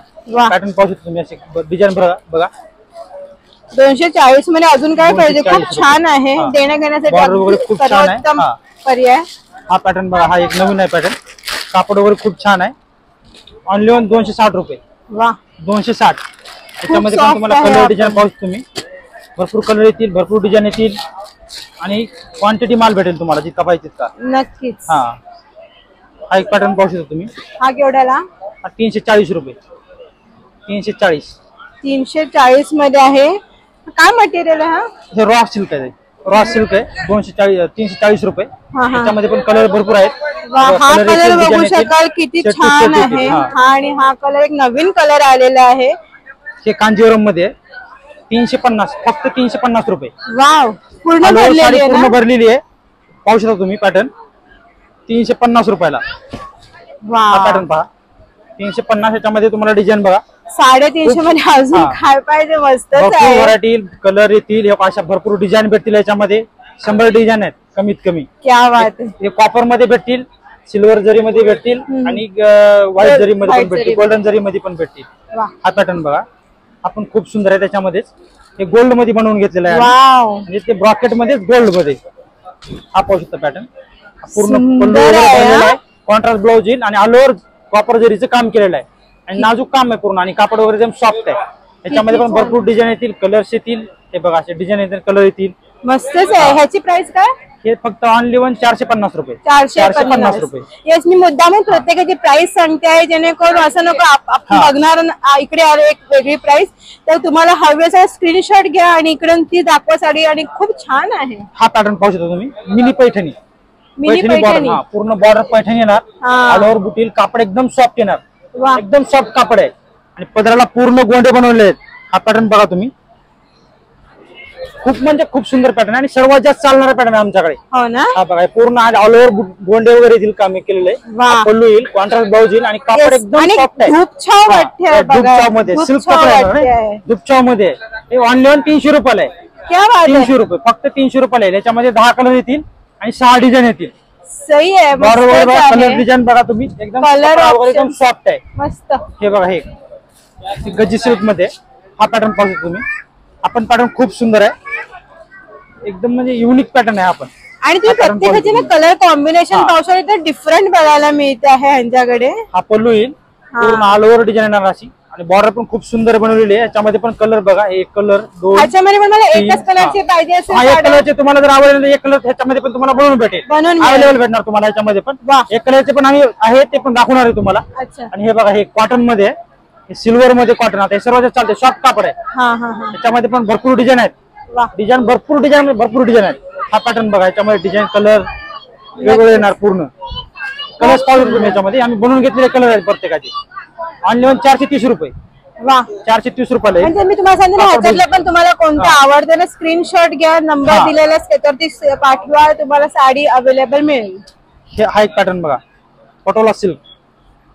पॅटर्न पाहू शकता तुम्ही असे डिझाईन बघा. 240 मध्ये अजून काय पाहिजे? खूप छान आहे. देण्या घेण्यासाठी सर्वोत्तम पर्याय. हा पॅटर्न बघा, हा एक नवीन आहे पॅटर्न. कापड वगैरे खूप छान आहे. ऑनली 260 रुपये. 260. त्याच्यामध्ये पण तुम्हाला कलर डिझाईन पाहू तुम्ही. भरपूर कलर येतील, भरपूर डिझाईन येतील आणि क्वांटिटी माल भेटेल तुम्हाला जितका पाहिजे तितका. नक्कीच. हा एक पॅटर्न पाहू शकता तुम्ही. हा केवढ्याला? 340 रुपये. 340 मध्ये आहे. काय मटेरियल आहे? हे रॉ सिल्क आहे. रॉ सिल्क आहे. 340 रुपये. त्याच्यामध्ये पण कलर भरपूर आहेत. हा कलर बघू शकाल किती छान आहे. आणि हा कलर एक नवीन कलर आलेला आहे. हे कांजीवरम मध्ये 350, फक्त 350 रुपये. वाव, पूर्ण भरलेली आहे. पाहू शकता तुम्ही पॅटर्न. 350 रुपयाला. हा पॅटर्न पहा. 350. याच्यामध्ये तुम्हाला डिझाईन बघा. 350 मध्ये अजून काय पाहिजे? मस्त व्हरायटी कलर येतील. अशा भरपूर डिझाईन भेटतील. याच्यामध्ये 100 डिझाईन आहेत कमीत कमी. क्या बात आहे. हे कॉपर मध्ये भेटतील, सिल्वर जरी मध्ये भेटतील आणि व्हाईट जरी मध्ये पण भेटतील, गोल्डन जरी मध्ये पण भेटतील. हा पॅटर्न बघा, आपण खूप सुंदर आहे. त्याच्यामध्येच हे गोल्ड मध्ये बनवून घेतलेलं आहे. म्हणजे ते ब्रॉकेट मध्ये गोल्ड मध्ये. हा पाहू शकता पॅटर्न. पूर्ण कॉन्ट्रास्ट ब्लाउज येईल आणि ऑल ओव्हर कॉपर जरीचं काम केलेलं आहे आणि नाजूक काम आहे पूर्ण. आणि कापड वगैरे एकदम सॉफ्ट आहे. त्याच्यामध्ये पण भरपूर डिझाईन येतील, कलर्स येतील. हे बघा, असे डिझाईन येतील, कलर येतील. मस्तच आहे. ह्याची प्राइस काय? हे फक्त ऑनली 450 रुपये. 450 रुपये. येस, मी मुद्दाम प्रत्येकाची प्राइस सांगते आहे, जेणेकरून असं नको आपण बघणार इकडे आले एक वेगळी प्राइस. तर तुम्हाला हवी असेल स्क्रीनशॉट घ्या आणि इकडून ती दाखवा साडी. आणि खूप छान आहे. हा पॅटर्न पाहू शकता तुम्ही. मिनी पैठणी. पूर्ण बॉर्डर पैठणी येणार. ऑल ओव्हर बुटील. कापड एकदम सॉफ्ट येणार. एकदम सॉफ्ट कापड आहे आणि पदराला पूर्ण गोंडे बनवले आहेत. हा पॅटर्न बघा तुम्ही. खूप म्हणजे खूप सुंदर पॅटर्न आणि सर्वात जास्त चालणारा पॅटर्न आमच्याकडे. हो ना. हा बघा, पूर्ण ऑल ओव्हर गोंडे वगैरे येतील काम केलेलं आहे. पल्लू येईल, कॉन्ट्रास्ट ब्लाउज येईल आणि कापड एकदम सॉफ्ट आहे. धूपचाव मध्ये सिल्क कपडा आहे. धूपचाव मध्ये हे ऑनली 300 रुपयाला आहे. 300 रुपये, फक्त 300 रुपयाला आहे. त्याच्यामध्ये 10 कलर येतील आणि 6 डिझाईन येतील. सही आहे. बरोबर. कलर डिझाईन बघा तुम्ही. एकदम एकदम सॉफ्ट आहे. मस्त. हे बघा, हे गज्जी सिल्क मध्ये हा पॅटर्न पाहू शकता तुम्ही. आपण पॅटर्न खूप सुंदर आहे. एकदम म्हणजे युनिक पॅटर्न आहे आपण. आणि तुम्ही प्रत्येकाचे ना कलर कॉम्बिनेशन पाहू शकता, तर डिफरंट बघायला मिळते आहे ह्यांच्याकडे. हा पल्लू येईल, पूर्ण ऑल ओव्हर डिझाईन येणार अशी, आणि बॉर्डर पण खूप सुंदर बनवलेली आहे. याच्यामध्ये पण कलर बघा, एक कलर, दोन, ह्याच्यामध्ये पण मला एकच कलरचे पाहिजे असेल, एक कलरचे तुम्हाला जर आवडले एक कलर ह्याच्यामध्ये पण तुम्हाला बनवून भेटेल, अवेलेबल भेटणार तुम्हाला याच्यामध्ये पण. एक कलरचे पण आम्ही आहे ते पण दाखवणार आहे तुम्हाला. आणि हे बघा, हे कॉटन मध्ये आहे, हे सिल्वर मध्ये कॉटन. आता हे सर्वात चालते, सॉफ्ट कापड आहे. त्याच्यामध्ये पण भरपूर डिझाईन आहेत, भरपूर डिझाईन आहेत. हा पॅटर्न बघा, याच्यामध्ये डिझाईन कलर वेगवेगळे येणार, पूर्ण कलर्स पाहू तुम्ही. याच्यामध्ये आम्ही बनवून घेतलेले कलर आहेत प्रत्येकाचे. ऑनली 430 रुपये. 430 रुपये. मी तुम्हाला सांगते ना, ह्याच्यातलं पण तुम्हाला कोणतं आवडतं ना, स्क्रीनशॉट घ्या, नंबर दिलेला त्याच्यावरती पाठवा, तुम्हाला साडी अवेलेबल मिळेल. हा एक पॅटर्न बघा, पटोला सिल्क.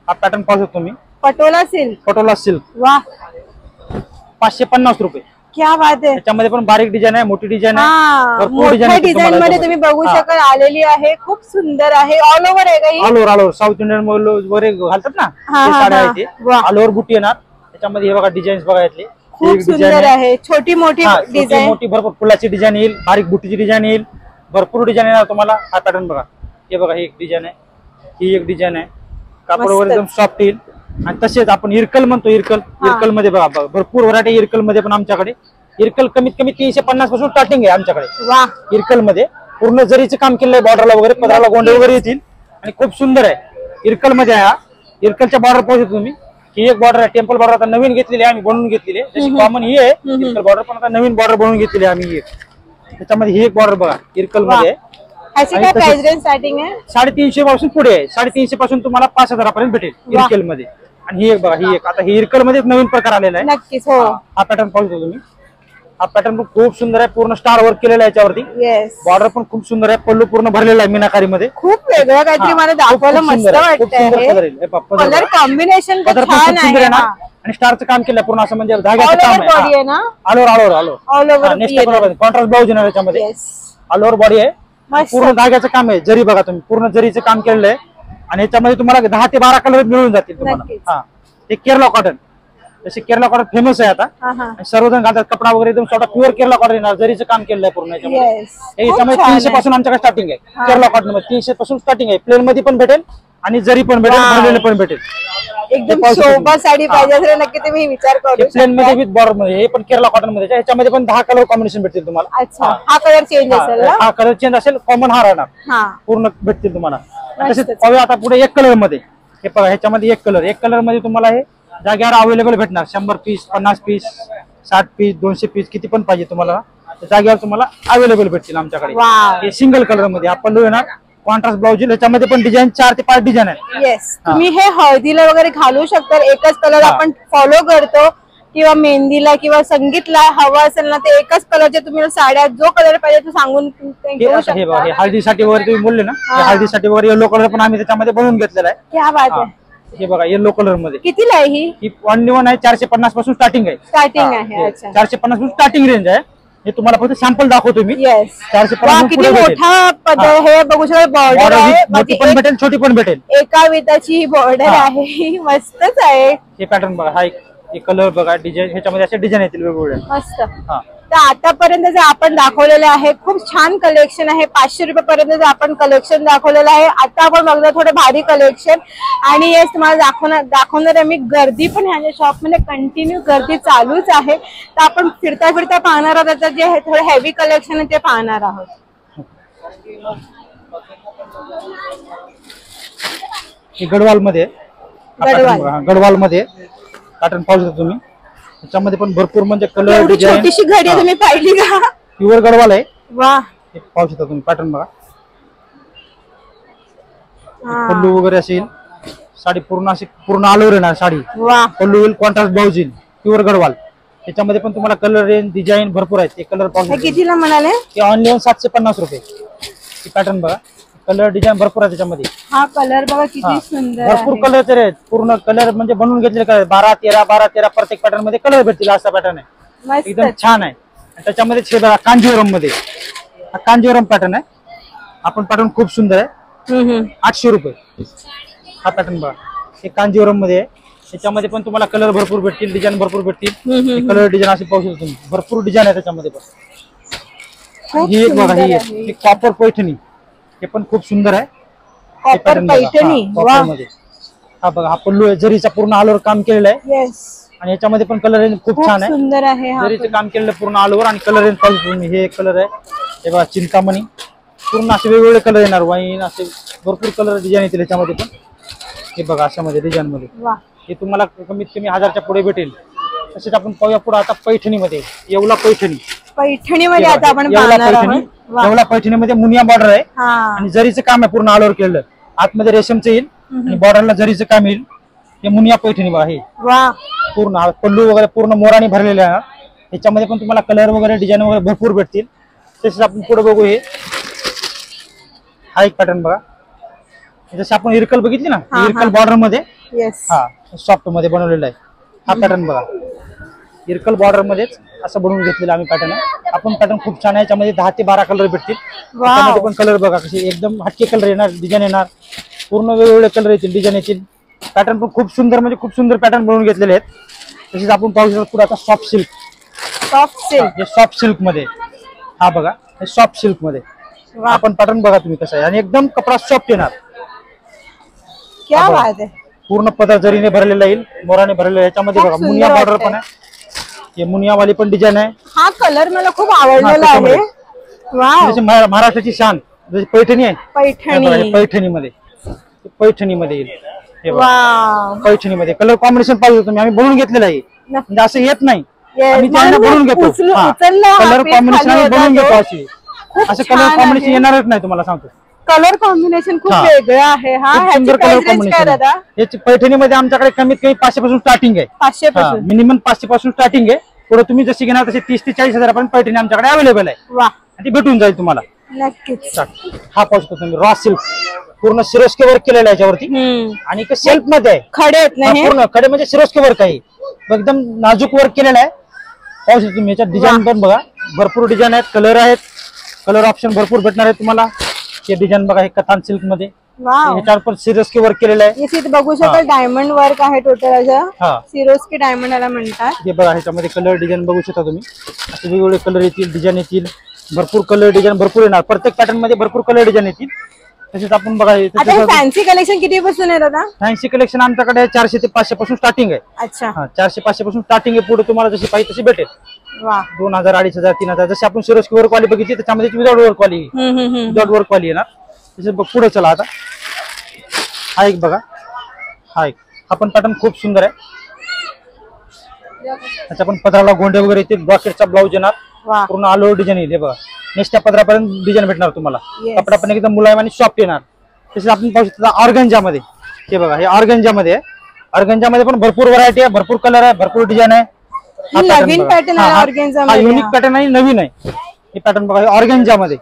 हा पॅटर्न पाहू शकतो तुम्ही, पटोला सिल्क. वा, 550 रुपये. क्या बात आहे. त्याच्यामध्ये पण बारीक डिझाईन आहे, मोठी डिझाईन आहे, मोठ्या डिझाईन मध्ये तुम्ही बघू शकाल आलेली आहे. खूप सुंदर आहे. ऑल ओव्हर आहे का? ऑल ओव्हर साऊथ इंडियन वगैरे घालतात ना, साड्या आहेत. ऑल ओव्हर बुटी येणार त्याच्यामध्ये. हे बघा डिझाईन बघा, यातले खूप सुंदर आहे. छोटी मोठी डिझाईन, मोठी भरपूर फुलाची डिझाईन येईल, बारीक बुटीची डिझाईन येईल, भरपूर डिझाईन येणार तुम्हाला. हा पॅटर्न बघा, हे बघा, ही एक डिझाईन आहे, ही एक डिझाईन आहे. कापड वगैरे एकदम सॉफ्ट येईल. आणि तसेच आपण इरकल म्हणतो, इरकल मध्ये बघा भरपूर व्हरायटी इरकल मध्ये पण आमच्याकडे. इरकल कमीत कमी 350 पासून स्टार्टिंग आहे आमच्याकडे. इरकल मध्ये पूर्ण जरीचं काम केलं आहे, बॉर्डरला वगैरे, पदराला गोंडे वगैरे येतील, आणि खूप सुंदर आहे. इरकल मध्ये आहे. इरकलच्या बॉर्डर पाहू तुम्ही, ही एक बॉर्डर आहे, टेम्पल बॉर्डर आता नवीन घेतलेली आहे आम्ही, बनवून घेतलेली आहे. जशी कॉमन ही आहे इरकल बॉर्डर, पण आता नवीन बॉर्डर बनवून घेतलेली आहे आम्ही. त्याच्यामध्ये ही एक बॉर्डर बघा, इरकल मध्ये. काय प्राइस रेंज स्टार्टिंग आहे? 350 पासून पुढे आहे. 350 पासून तुम्हाला 5000 पर्यंत भेटेल इरकल मध्ये. आणि ही एक बघा, ही एक आता ही इरकल मध्ये नवीन प्रकार आलेला आहे. नक्कीच. हो, हा पॅटर्न पाहू शकता तुम्ही. हा पॅटर्न पण खूप सुंदर आहे, पूर्ण स्टार वर्क केलेला आहे याच्यावरती. बॉर्डर पण खूप सुंदर आहे, पल्लू पूर्ण भरलेला आहे मीनाकारी मध्ये. खूप वेगळं काहीतरी मला दाखवायला मस्त वाटतंय. कलर कॉम्बिनेशन छान आहे, आणि स्टारचं काम केलं पूर्ण, असं म्हणजे धाग्याचं काम आहे ना, ऑल ओव्हर. कॉन्ट्रास्ट ब्लाउज येणार याच्यामध्ये, ऑल ओव्हर बॉडी आहे, पूर्ण धाग्याचं काम आहे. जरी बघा तुम्ही, पूर्ण जरीचं काम केलेलं आहे. आणि याच्यामध्ये तुम्हाला 10 ते 12 कलर मिळून जातील तुम्हाला. हे केरला कॉटन, जसे केरला कॉटन फेमस आहे आता, सर्वजण घालतात. कपडा वगैरे एकदम स्वतः प्युअर केरला कॉटन येणार, जरीचं काम केलेलं आहे पूर्ण याच्यामध्ये. याच्यामध्ये 300 पासून आमच्याकडे स्टार्टिंग आहे. केरला कॉटन मध्ये 300 पासून स्टार्टिंग आहे. प्लेन मध्ये पण भेटेल, आणि जरी पण भेटेल, भरलेले पण भेटेल. एकदम शोभा साडी पाहिजे असेल नक्की तुम्ही विचार करू. प्लेन मध्ये विथ बॉर्डर मध्ये, हे पण केरला कॉटन मध्ये. ह्याच्यामध्ये पण 10 कलर कॉम्बिनेशन भेटतील तुम्हाला. अच्छा, हा कलर चेंज असेल. हा कलर चेंज असेल, कॉमन हा राहणार, पूर्ण भेटतील तुम्हाला. तसेच पाहूया आता पुढे एक कलर मध्ये. हे बघा, ह्याच्यामध्ये एक कलर मध्ये तुम्हाला हे जागेवर अवेलेबल भेटणार. 100 पीस, 50 पीस, 60 पीस, 200 पीस, किती पण पाहिजे तुम्हाला जागेवर तुम्हाला अवेलेबल भेटतील आमच्याकडे. हे सिंगल कलर मध्ये. हा पल्लू येणार, कॉन्ट्रास्ट ब्लाउज. याच्यामध्ये पण डिझाईन 4 ते 5 डिझाईन आहेत. येस, तुम्ही हे हळदीला वगैरे घालू शकता. एकच कलर आपण फॉलो करतो, किंवा मेहंदीला किंवा संगीतला हवा असेल ना, ते एकच कलरचे तुम्ही साड्या जो कलर पाहिजे तो सांगून घेऊ शकता. हळदीसाठी वगैरे तुम्ही बोलले ना, हळदीसाठी वगैरे येलो कलर पण आम्ही त्याच्यामध्ये बनवून घेतलेला आहे. क्या बात आहे. हे बघा, येलो कलर मध्ये. कितीला आहे ही? ओनली वन आहे, 450 पासून स्टार्टिंग आहे. स्टार्टिंग आहे. अच्छा, 450 पासून स्टार्टिंग रेंज आहे. हे तुम्हाला फक्त सॅम्पल दाखवतो मी. 450 किती मोठा पदर हे बघू शकता. बॉर्डर आहे, मोठी पण भेटेल, छोटी पण भेटेल. एका विताची बॉर्डर आहे, मस्तच आहे. हे पॅटर्न बघा, हा एक कलर बघा, डिझाईन. ह्याच्यामध्ये असे डिझाईन येतील वेगवेगळे, मस्त. तर आतापर्यंत जे आपण दाखवलेलं आहे खूप छान कलेक्शन आहे. 500 रुपये पर्यंत आपण कलेक्शन दाखवलेलं आहे. आता आपण बघतो थोडं भारी कलेक्शन. आणि येस, तुम्हाला दाखवणार आहे मी. गर्दी पण ह्याच्या शॉप मध्ये कंटिन्यू गर्दी चालूच आहे. तर आपण फिरता फिरता पाहणार आहोत. त्याचं जे थोडं हेवी कलेक्शन आहे ते पाहणार आहोत. गडवाल मध्ये, गडवाल मध्ये पॅटर्न पाहू शकता तुम्ही. त्याच्यामध्ये पण भरपूर म्हणजे कलर डिझाईन. छोटीशी घडी तुम्ही पाहिली का? प्युअर गडवाल आहे. वा, हे पाहू शकता तुम्ही. पॅटर्न बघा, पल्लू वगैरे असेल. साडी पूर्ण अशी पूर्ण ऑल ओव्हर येणार साडी. पल्लू येईल, कॉन्ट्रास्ट ब्लाउज येईल, प्युअर गडवाल. त्याच्यामध्ये पण तुम्हाला कलर रेंज डिझाईन भरपूर आहेत. ते कलर पाहू. कितीला म्हणाले? ते ऑनली 750 रुपये. ही पॅटर्न बघा, कलर डिझाईन भरपूर आहे त्याच्यामध्ये. हा कलर बघा किती सुंदर. भरपूर कलर तर आहेत, पूर्ण कलर म्हणजे बनवून घेतलेले कलर. 12-13 प्रत्येक पॅटर्न मध्ये कलर भेटतील. असा पॅटर्न आहे, एकदम छान आहे. त्याच्यामध्ये हे बघा, कांजीवरम मध्ये. हा कांजीवरम पॅटर्न आहे. आपण पॅटर्न खूप सुंदर आहे. 800 रुपये हा पॅटर्न बघा. हे कांजीवरम मध्ये आहे. त्याच्यामध्ये पण तुम्हाला कलर भरपूर भेटतील, डिझाईन भरपूर भेटतील. कलर डिझाईन असे पाहू शकतो तुम्ही. भरपूर डिझाईन आहे त्याच्यामध्ये पण. ही एक बघा, ही कॉपर पैठणी, हे पण खूप सुंदर आहे. कॉपर पैठणी, कॉपर मध्ये. हा बघा, हा पल्लू आहे, जरीचा पूर्ण ऑल ओव्हर काम केलेलं आहे. आणि याच्यामध्ये पण कलर रेंज खूप छान आहे, सुंदर आहे. जरीचं काम केलेलं पूर्ण ऑल ओव्हर. आणि कलर रेंज पाहिजे तुम्ही, हे एक कलर आहे, हे बघा चिंतामणी. पूर्ण असे वेगवेगळे कलर येणार, वाईन असे भरपूर कलर डिझाईन येतील याच्यामध्ये पण. हे बघा अशामध्ये डिझाईन मध्ये, हे तुम्हाला कमीत कमी 1000च्या पुढे भेटेल. तसेच आपण पाहूया पुढे आता पैठणीमध्ये, येवला पैठणी. पैठणीमध्ये आता आपण पाहणार आहोत. येवला पैठणीमध्ये मुनिया बॉर्डर आहे आणि जरीचं काम आहे पूर्ण ऑल ओव्हर केलेलं. आतमध्ये रेशमचं येईल आणि बॉर्डरला जरीचं काम येईल. हे मुनिया पैठणी बघा, हे पूर्ण पल्लू वगैरे पूर्ण मोराने भरलेले आहे. याच्यामध्ये पण तुम्हाला कलर वगैरे डिझाईन वगैरे भरपूर भेटतील. तसेच आपण पुढे बघू, हे हा एक पॅटर्न बघा, जसे आपण इरकल बघितली ना, इरकल बॉर्डर मध्ये हा सॉफ्ट मध्ये बनवलेला आहे. हा पॅटर्न बघा, इरकल बॉर्डर मध्येच असं बनवून घेतलेलं आम्ही पॅटर्न आहे. आपण पॅटर्न खूप छान आहे, याच्यामध्ये 10 ते 12 कलर भेटतील. त्यामध्ये पण कलर बघा कसे एकदम हटके कलर येणार, डिझाईन येणार, पूर्ण वेगवेगळे कलर येतील, डिझाईन येतील. पॅटर्न पण खूप सुंदर, म्हणजे खूप सुंदर पॅटर्न बनवून घेतलेले आहेत. तसेच आपण पाहू शकतो पुढे आता सॉफ्ट सिल्क. हे सॉफ्ट सिल्क मध्ये, हा बघा हे सॉफ्ट सिल्क मध्ये आपण पॅटर्न बघा तुम्ही कसं आहे, आणि एकदम कपडा सॉफ्ट येणार. क्या बात आहे. पूर्ण पदर जरीने भरलेला येईल, मोराने भरलेला. याच्यामध्ये बघा मुनिया बॉर्डर पण आहे, हे मुनियावाली पण डिझाईन आहे. हा कलर मला खूप आवडलेला आहे. महाराष्ट्राची शान जशी पैठणी आहे, पैठणीमध्ये येईल. पैठणीमध्ये कलर कॉम्बिनेशन पाहिजे तुम्ही, आम्ही बनवून घेतलेलं आहे, म्हणजे असं येत नाही, आम्ही त्यांना बनवून घेतो. कलर कॉम्बिनेशन आम्ही बनवून घेतो, अशी असं कलर कॉम्बिनेशन येणारच नाही तुम्हाला सांगतो. कलर कॉम्बिनेशन खूप वेगळं आहे. सुंदर कलर कॉम्बिनेशन. याची पैठणीमध्ये आमच्याकडे कमीत कमी 500 पासून स्टार्टिंग आहे. 500 मिनिमम 500 पासून स्टार्टिंग आहे. पुढे तुम्ही जशी घेणार तसे 30 ते 40 हजारापर्यंत पैठणी आमच्याकडे अवेलेबल आहे. ती भेटून जाईल तुम्हाला नक्कीच. हा पाहू शकतो तुम्ही, रॉ सिल्क पूर्ण सिरोस्के वर्क केलेलं आहे याच्यावरती. आणि सेल्फ मध्ये आहे, खडे आहेत ना, पूर्ण खडे म्हणजे सिरोस्के वर्क आहे, एकदम नाजूक वर्क केलेलं आहे. पाहू शकतो तुम्ही, याच्यात डिझाईन पण बघा, भरपूर डिझाईन आहेत, कलर आहेत, कलर ऑप्शन भरपूर भेटणार आहे तुम्हाला. हे डिझाईन बघा, हे कथान सिल्क मध्ये, ह्याच्यावर पण सिरोस्की वर्क केलेलं आहे. बघू शकाल डायमंड वर्क आहे टोटल, सिरोस्की डायमंड याला म्हणतात. हे बघा, ह्याच्यामध्ये कलर डिझाईन बघू शकता तुम्ही, असे वेगवेगळे कलर येतील, डिझाईन येतील, भरपूर कलर डिझाईन भरपूर येणार. प्रत्येक पॅटर्न मध्ये भरपूर कलर डिझाईन येतील. तसेच आपण बघा, फॅन्सी कलेक्शन किती पासून आहे दादा? फॅन्सी कलेक्शन आमच्याकडे 400 ते 500 पासून स्टार्टिंग आहे. अच्छा, 400-500 पासून स्टार्टिंग आहे. पुढे तुम्हाला जशी पाहिजे तशी भेटेल. 2000, 2500, 3000. जशी आपण सिरोस्की वर्क वाली बघितली, त्याच्यामध्ये विदाउट वर्क वाली, विदाउट वर्क वाली येणार. तसे पुढे चला आता, हा एक बघा, हा पण पॅटर्न खूप सुंदर आहे. त्याच्या पण पदराला गोंडे वगैरे येतील, ब्रॉकेटचा ब्लाऊज येणार, पूर्ण ऑल ओव्हर डिझाईन येईल. हे बघा, नेसच्या पदरापर्यंत डिझाईन भेटणार तुम्हाला. कपडा पण एकदम मुलायम आणि सॉफ्ट येणार. तसेच आपण पाहू शकतो ऑर्गेन्झा मध्ये, हे बघा, हे ऑर्गेन्झा मध्ये आहे. ऑर्गेन्झा मध्ये पण भरपूर व्हरायटी आहे, भरपूर कलर आहे, भरपूर डिझाईन आहे. नवीन पॅटर्न आहे ऑर्गेन्झा मध्ये, युनिक पॅटर्न आहे, नवीन आहे. हे पॅटर्न बघा, ऑर्गेन्झा मध्ये.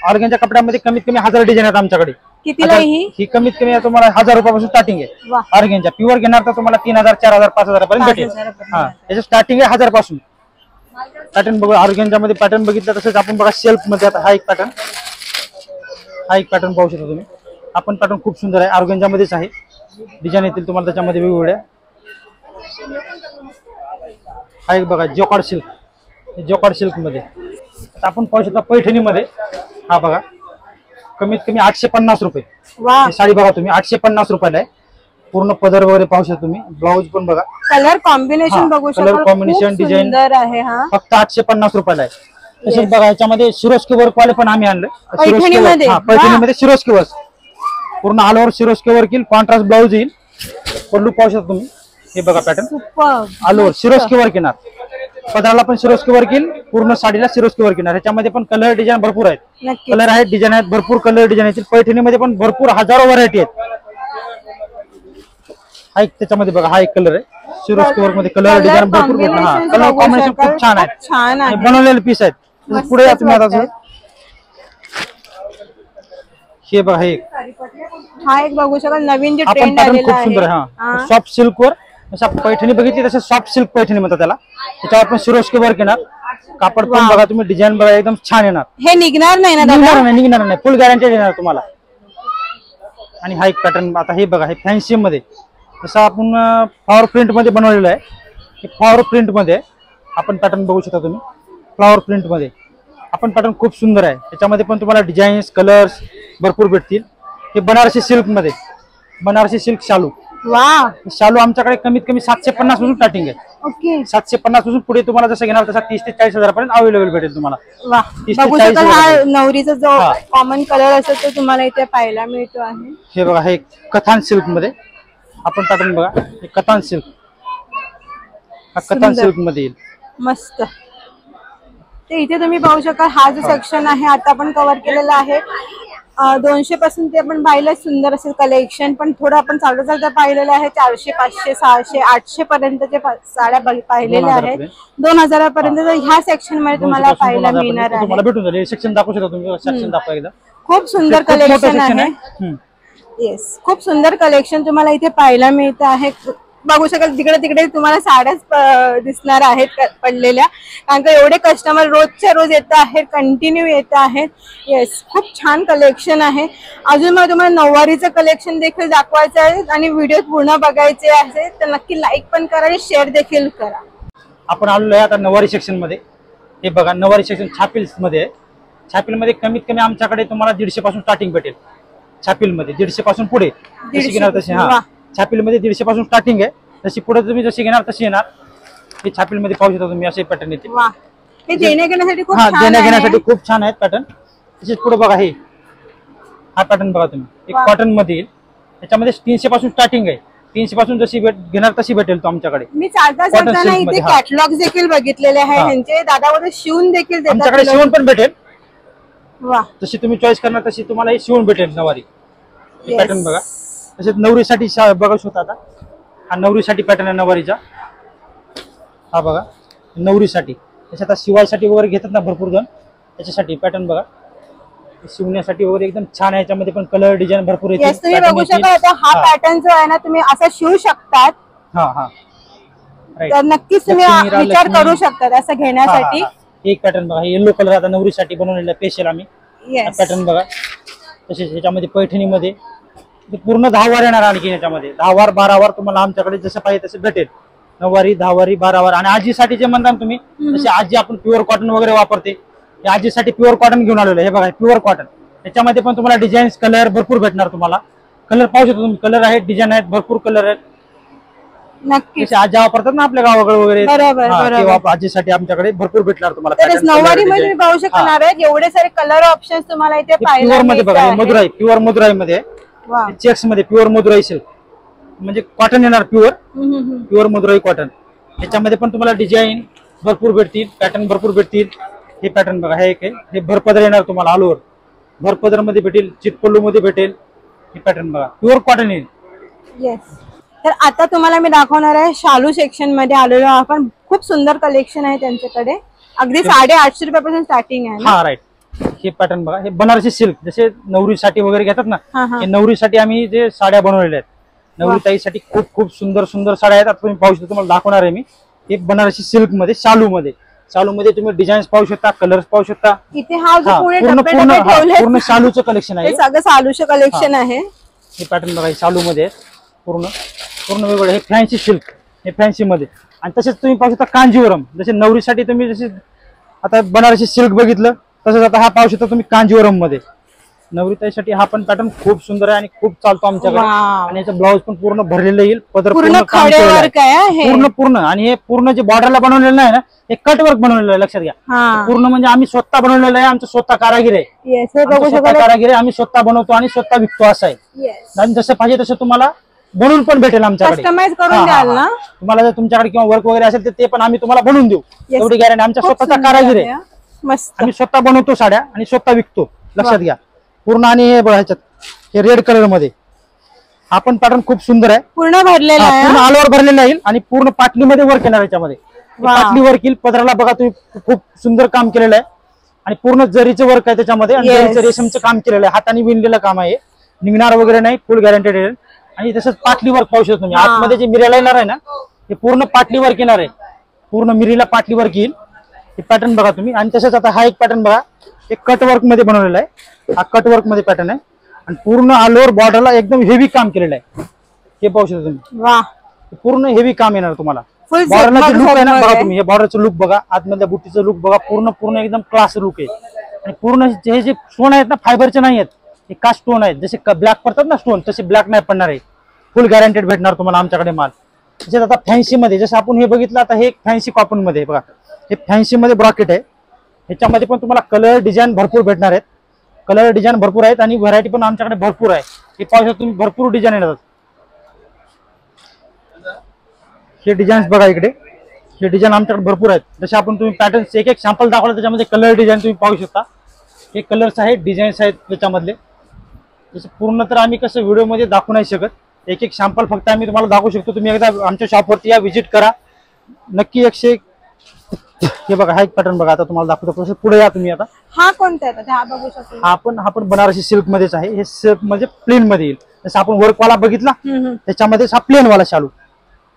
ऑर्गेन्झा कपड्यामध्ये कमीत कमी 1000 डिझाईन आहेत आमच्याकडे. कितीला ही कमीत कमी तुम्हाला 1000 रुपयापासून स्टार्टिंग आहे. ऑर्गेन्झा प्युअर घेणार तर तुम्हाला 3000, 4000, 5000 पर्यंत भेटेल. याची स्टार्टिंग आहे 1000 पासून. पॅटर्न बघा, ऑर्गेन्झा मध्ये पॅटर्न बघितलं. तसंच आपण बघा सेल्फ मध्ये, आता हा एक पॅटर्न पाहू शकता तुम्ही. आपण पॅटर्न खूप सुंदर आहे, ऑर्गेन्झा मध्येच आहे. डिझाईन येतील तुम्हाला त्याच्यामध्ये वेगवेगळ्या. हा एक बघा, जोकार्ड सिल्क, जोकार्ड सिल्क मध्ये. आपण पाहू शकता पैठणी मध्ये, हा बघा, कमीत कमी 850 रुपये साडी बघा तुम्ही. 850 रुपयाला आहे. पूर्ण पदर वगैरे पाहू शकता तुम्ही. ब्लाऊज पण बघा, कलर कॉम्बिनेशन बघू शकता, कलर कॉम्बिनेशन डिझाईन आहे. हा फक्त 850 रुपयाला आहे. तसेच बघा, याच्यामध्ये सिरोस्की वर्क वाले पण आम्ही आणलं. पैठणीमध्ये सिरोस्की वर्क, पूर्ण ऑल ओव्हर सिरोस्की वर्क येईल, कॉन्ट्रास्ट ब्लाऊज येईल. पल्लू पाहू शकता तुम्ही. हे बघा pattern all over Swarovski work येणार. पदराला पण सिरोस्की वर्क येईल, पूर्ण साडीला सिरोस्की वर्क येणार. ह्याच्यामध्ये पण कलर डिझाईन भरपूर आहेत, कलर आहेत, डिझाईन आहेत, भरपूर कलर डिझाईन येतील. पैठणीमध्ये पण भरपूर हजारो व्हरायटी आहेत. हा एक त्याच्यामध्ये बघा, हा एक कलर आहे सिरोस्की वर्क मध्ये, कलर डिझाईन भरपूर भेटणार. कलर कॉम्बिनेशन खूप छान आहे, बनवलेले पीस आहेत. पुढे या तुम्ही आता. हे बघा, हा एक बघू शकाल, नवीन जे ट्रेंड आलेला आहे, खूप सुंदर आहे. सॉफ्ट सिल्क वर जसं पैठणी बघितली तसे सॉफ्ट सिल्क पैठणी म्हणतात त्याला. त्याच्यावर पण सिरोस्की वर्क येणार. कापड पण बघा तुम्ही, डिझाईन बघा, एकदम छान येणार. हे निघणार नाही ना? निघणार नाही, फुल गॅरंटी देणार तुम्हाला. आणि हा एक पॅटर्न आता, हे बघा, हे फॅन्सी मध्ये जसं आपण फ्लॉवर प्रिंट मध्ये बनवलेलं आहे. फ्लॉवर प्रिंट मध्ये आपण पॅटर्न बघू शकता तुम्ही. फ्लॉवर प्रिंट मध्ये आपण पॅटर्न खूप सुंदर आहे, त्याच्यामध्ये पण तुम्हाला डिझाईन्स कलर्स भरपूर भेटतील. हे बनारसी सिल्क मध्ये, बनारसी सिल्क शालू. वा, शालू आमच्याकडे कमीत कमी 750 पासून स्टार्टिंग आहे. ओके. 750 पासून पुढे तुम्हाला जसं घेणार तसा 30 ते 40 हजारापर्यंत अवेलेबल भेटेल तुम्हाला. वा, 30 ते बघू 40 शकाल हा हजार. नवरीचा जो कॉमन कलर असतो तो तुम्हाला इथे पाहायला मिळतो आहे. हे बघा, हे कथान सिल्क मध्ये आपण पॅटर्न बघा. हे कथान सिल्क, हा कथान सिल्क मध्ये येईल. मस्त. ते इथे तुम्ही पाहू शकाल हा जो सेक्शन आहे आता आपण कव्हर केलेला आहे. 200 पासून ते आपण पाहिलं सुंदर असेल कलेक्शन, पण थोडं आपण चालता चालता पाहिलेलं आहे. 400, 500, 600, 800 पर्यंतचे साड्या पाहिलेल्या आहेत. 2000 पर्यंत ह्या सेक्शन मध्ये तुम्हाला पाहायला मिळणार आहे. तुम्हाला भेटून जाईल. सेक्शन दाखवू शकता तुम्ही, सेक्शन दाखवा एकदा. खूप सुंदर कलेक्शन आहे. येस, खूप सुंदर कलेक्शन तुम्हाला इथे पाहायला मिळतं आहे. बघू शकाल तिकडे तिकडे तुम्हाला साड्याच दिसणार आहेत पडलेल्या, कारण का एवढे कस्टमर रोजच्या रोज येत आहेत, कंटिन्यू येत आहेत. येस, खूप छान कलेक्शन आहे. अजून मला तुम्हाला नऊवारीचं कलेक्शन देखील दाखवायचं आहे आणि व्हिडिओ पूर्ण बघायचे असेल तर नक्की लाईक पण करा आणि शेअर देखील करा. आपण आलेलो आहे आता नऊवारी सेक्शन मध्ये. हे बघा, नऊवारी सेक्शन छापील्स मध्ये आहे. छापील मध्ये कमीत कमी आमच्याकडे तुम्हाला 150 पासून स्टार्टिंग भेटेल. छापील मध्ये 150 पासून पुढे जशी घेणार तशी. हा, छापील मध्ये 150 पासून स्टार्टिंग आहे. जशी पुढे तुम्ही जशी घेणार तशी येणार. हे छापील मध्ये पाहू शकता तुम्ही, असे पॅटर्न येते. हे देण्या घेण्यासाठी खूप छान, देण्या घेण्यासाठी खूप छान आहेत पॅटर्न. तसेच पुढे बघा, हे हा पॅटर्न बघा तुम्ही, एक कॉटन मध्ये येईल. त्याच्यामध्ये 300 पासून स्टार्टिंग आहे. 300 पासून जशी घेणार तशी भेटेल तो आमच्याकडे. मी चालता चालताना इथे कॅटलॉग देखील बघितलेले आहे ह्यांचे. दादावर शिवून देखील देतात. आमच्याकडे शिवून पण भेटेल. वा, जशी तुम्ही चॉईस करणार तशी तुम्हाला हे शिवून भेटेल नऊवारी. पॅटर्न बघा. तसेच नवरीसाठी बघू शकता. आता हा नवरीसाठी पॅटर्न आहे नऊवारीचा. हा बघा, नवरीसाठी. त्याच्यात शिवायसाठी वगैरे घेतात ना भरपूर जण, त्याच्यासाठी पॅटर्न बघा. शिवण्यासाठी वगैरे एकदम छान आहे. याच्यामध्ये पण कलर डिझाईन भरपूर येते. तुम्ही बघू शकता आता हा पॅटर्न जो आहे ना तुम्ही असा शिवू शकतात. हा हा, तर नक्कीच तुम्ही विचार करू शकता असं घेण्यासाठी. एक पॅटर्न बघा, येलो कलर आता नवरीसाठी बनवलेला स्पेशल आम्ही. पॅटर्न बघा. तसेच याच्यामध्ये पैठणीमध्ये पूर्ण 10 वार येणार. आणखी याच्यामध्ये 10 वार 12 वार तुम्हाला आमच्याकडे जसं पाहिजे तसं भेटेल. 9 वारी 10 वारी 12 वार. आणि आजीसाठी जे म्हणता तुम्ही, तसे आजी आपण प्युअर कॉटन वगैरे वापरते. आजीसाठी प्युअर कॉटन घेऊन आलेलं आहे. हे बघा, प्युअर कॉटन. त्याच्यामध्ये पण तुम्हाला डिझाईन्स कलर भरपूर भेटणार. तुम्हाला कलर पाहू शकता तुम्ही, कलर आहेत, डिझाईन आहेत, भरपूर कलर आहेत. नक्कीच आजी वापरतात ना आपल्या गावाकडे वगैरे. बरोबर, आजीसाठी आमच्याकडे भरपूर भेटणार तुम्हाला. नऊवारी मध्ये तुम्ही पाहू शकणार आहेत एवढे सारे कलर ऑप्शन्स तुम्हाला इथे पाहायला प्युअर मध्ये बघा. मधुराई, प्युअर मधुराई मध्ये, चेक्स मध्ये प्युअर मधुराई सिल्क म्हणजे कॉटन येणार. Pure Madurai cotton. याच्यामध्ये पण तुम्हाला डिझाईन भरपूर भेटतील, पॅटर्न भरपूर भेटतील. हे पॅटर्न बघा, हे एक आहे. हे भरपदर येणार तुम्हाला ऑल ओव्हर. भरपदर मध्ये भेटेल, चितपल्लू मध्ये भेटेल. हे पॅटर्न बघा, प्युअर कॉटन येईल. येस. तर आता तुम्हाला मी दाखवणार आहे शालू सेक्शन मध्ये आलेलो आपण. खूप सुंदर कलेक्शन आहे त्यांच्याकडे. अगदी 850 रुपयापासून स्टार्टिंग आहे. हा, राईट. हे पॅटर्न बघा, हे बनारसी सिल्क जसे नवरीसाठी वगैरे घेतात ना, हे नवरीसाठी आम्ही जे साड्या बनवलेल्या आहेत. नवरीताईसाठी खूप खूप सुंदर सुंदर साड्या आहेत. आता तुम्ही पाहू शकता, तुम्हाला दाखवणार आहे मी. हे बनारसी सिल्क मध्ये, शालू मध्ये. शालू मध्ये तुम्ही डिझाईन्स पाहू शकता, कलर्स पाहू शकता. इथे हा पूर्ण शालूचं कलेक्शन आहे. सगळं शालूचं कलेक्शन आहे. हे पॅटर्न बघा, शालू मध्ये पूर्ण पूर्ण वेगळं. हे फॅन्सी सिल्क, हे फॅन्सी मध्ये. आणि तसेच तुम्ही पाहू शकता कांजीवरम. जसे नवरीसाठी तुम्ही जसे आता बनारसी सिल्क बघितलं, तसंच आता हा पाहू शकता तुम्ही कांजीवरम मध्ये. नवरीताईसाठी हा पण पॅटर्न खूप सुंदर आहे आणि खूप चालतो आमच्याकडे. आणि याचं ब्लाऊज पण पूर्ण भरलेलं येईल. पदर पूर्ण पूर्ण. आणि हे पूर्ण जे बॉर्डरला बनवलेलं आहे ना, हे कट वर्क बनवलेलं आहे. लक्षात घ्या, पूर्ण म्हणजे आम्ही स्वतः बनवलेलं आहे. आमचं स्वतः कारागीर आहे. कारागीर आहे, आम्ही स्वतः बनवतो आणि स्वतः विकतो असं आहे. आणि जसं पाहिजे तसं तुम्हाला बनवून पण भेटेल आमच्याकडे. कस्टमाइज करून द्याल ना तुम्हाला. जर तुमच्याकडे किंवा वर्क वगैरे असेल तर ते पण आम्ही तुम्हाला बनवून देऊ. एवढी गॅरंटी. आमच्या स्वतःचा कारागीर आहे. आम्ही स्वतः बनवतो साड्या आणि स्वतः विकतो. लक्षात घ्या पूर्ण. आणि हे बघा, ह्याच्यात हे रेड कलर मध्ये हा पण पॅटर्न खूप सुंदर आहे. पूर्ण भरलेला आहे, पूर्ण ऑल ओव्हर भरलेला येईल. आणि पूर्ण पाटलीमध्ये वर्क येणार. याच्यामध्ये पाटली वर्क येईल. पदराला बघा तुम्ही, खूप सुंदर काम केलेलं आहे. आणि पूर्ण जरीचं वर्क आहे त्याच्यामध्ये. आणि जरीचं रेशमचं काम केलेलं आहे. हाताने विणलेलं काम आहे. निघणार वगैरे नाही, फुल गॅरंटेड येईल. आणि तसंच पाटली वर्क पाहू शकतो तुम्ही. आतमध्ये जे मिऱ्याला येणार आहे ना, हे पूर्ण पाटली वर्क येणार आहे. पूर्ण मिरीला पाटली वर्क येईल. हे पॅटर्न बघा तुम्ही. आणि तसंच आता हा एक पॅटर्न बघा, एक कट वर्क मध्ये बनवलेला आहे. हा कट वर्क मध्ये पॅटर्न आहे. आणि पूर्ण ऑल ओव्हर बॉर्डरला एकदम हेवी काम केलेलं आहे. हे पाहू शकता तुम्ही. वा, पूर्ण हेवी काम येणार तुम्हाला. फुल बॉर्डरचा लुक आहे ना बघा तुम्ही, हे बॉर्डरचं लुक बघा, आतमधल्या बुट्टीचं लुक बघा, पूर्ण एकदम क्लास लुक आहे. आणि पूर्ण हे जे स्टोन आहेत ना फायबरचे नाही आहेत, हे कास्ट स्टोन आहेत. जसे ब्लॅक पडतात ना स्टोन, तसे ब्लॅक नाही पडणार आहे. फुल गॅरंटेड भेटणार तुम्हाला आमच्याकडे माल. त्याच्यात आता फॅन्सी मध्ये जसं आपण हे बघितलं, आता हे फॅन्सी कॉटन मध्ये बघा, हे फॅन्सी मध्ये ब्रॉकेट आहे. ह्याच्यामध्ये पण तुम्हाला कलर डिझाईन भरपूर भेटणार आहेत. कलर डिझाईन भरपूर आहेत आणि व्हरायटी पण आमच्याकडे भरपूर आहे. हे पाहू तुम्ही, भरपूर डिझाईन येतात. हे डिझाईन्स बघा इकडे, हे डिझाईन आमच्याकडे भरपूर आहेत. जसे आपण तुम्ही पॅटर्न एक सॅम्पल दाखवलं, त्याच्यामध्ये कलर डिझाईन तुम्ही पाहू शकता. हे कलर्स आहेत, डिझाईन्स आहेत त्याच्यामधले. जसं पूर्ण तर आम्ही कसं व्हिडिओमध्ये दाखवू नाही शकत, एक सॅम्पल फक्त आम्ही तुम्हाला दाखवू शकतो. तुम्ही एकदा आमच्या शॉपवरती या, व्हिजिट करा नक्की. 101 हे बघा, हा एक पॅटर्न बघा, आता तुम्हाला दाखवतो. पुढे या तुम्ही आता. हा कोणता आहे? हा बघू शकतो. हा पण बनारसी सिल्क मध्येच आहे. हे सिल्क म्हणजे प्लेन मध्ये येईल. जसं आपण वर्क वाला बघितला, त्याच्यामध्ये हा प्लेन वाला शालू.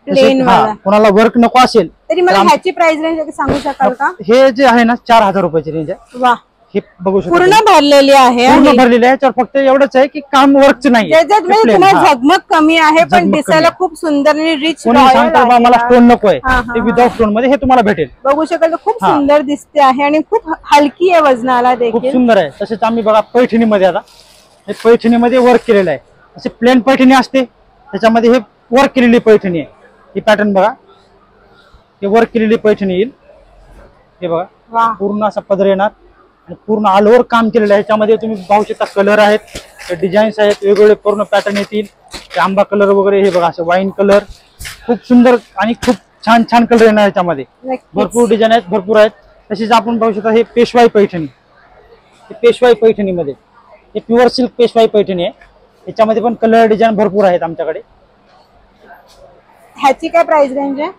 कोणाला वर्क नको असेल तरी मला ह्याची प्राइस रेंज सांगू शकाल का? हे जे आहे ना 4000 रुपयाची रेंज आहे. वा, हे बघू शकता, पूर्ण भरलेली आहे. पूर्ण भरलेली आहे. त्यावर फक्त एवढंच आहे की काम वर्कच नाही, झगमग कमी आहे, पण दिसायला खूप सुंदर आणि रिच. मला स्टोन नको आहे, ते विदाउट स्टोन मध्ये हे तुम्हाला भेटेल. बघू शकाल, खूप सुंदर दिसते आहे आणि खूप हलकी आहे वजनाला देखील, खूप सुंदर आहे. तसेच आम्ही बघा पैठणी मध्ये, आता हे पैठणी मध्ये वर्क केलेलं आहे. असे प्लेन पैठणी असते, त्याच्यामध्ये हे वर्क केलेली पैठणी आहे. ही पॅटर्न बघा, हे वर्क केलेली पैठणी येईल. हे बघा, पूर्ण असा पदर येणार आणि पूर्ण ऑल ओव्हर काम केलेलं आहे. ह्याच्यामध्ये तुम्ही पाहू शकता, कलर आहेत, डिझाईन्स आहेत, वेगवेगळे पूर्ण पॅटर्न येतील. आंबा कलर वगैरे, हे बघा असं वाईन कलर, खूप सुंदर आणि खूप छान छान कलर येणार ह्याच्यामध्ये. भरपूर डिझाईन आहेत, भरपूर आहेत. तसेच आपण पाहू शकता, हे पेशवाई पैठणी, हे पेशवाई पैठणीमध्ये, हे प्युअर सिल्क पेशवाई पैठणी आहे. याच्यामध्ये पण कलर डिझाईन भरपूर आहेत आमच्याकडे. ह्याची काय प्राइस रेंज आहे?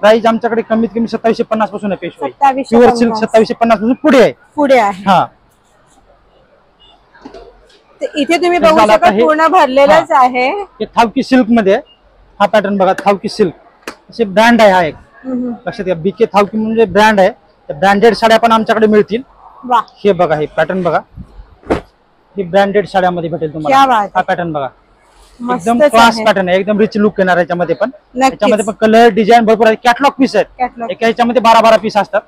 प्राइस आमच्याकडे कमीत कमी 2750 पासून आहे. पेशवाई प्युअर सिल्क 2750 पासून पुढे आहे. हा, इथे तुम्ही बघू शकता, पूर्ण भरलेलाच आहे. हे थावकी सिल्क मध्ये आहे. हा पॅटर्न बघा, थावकी सिल्क असे ब्रँड आहे. हा एक लक्षात घ्या, बीके थावकी म्हणजे ब्रँड आहे. ब्रँडेड साड्या पण आमच्याकडे मिळतील. हे बघा, हे पॅटर्न बघा, हे ब्रँडेड साड्यामध्ये भेटेल तुम्हाला. हा पॅटर्न बघा, एकदम क्लास पॅटर्न आहे, एकदम रिच लुक येणार याच्यामध्ये पण. याच्यामध्ये पण कलर डिझाईन भरपूर आहे. कॅटलॉग पीस आहेत, एका ह्याच्यामध्ये 12 पीस असतात.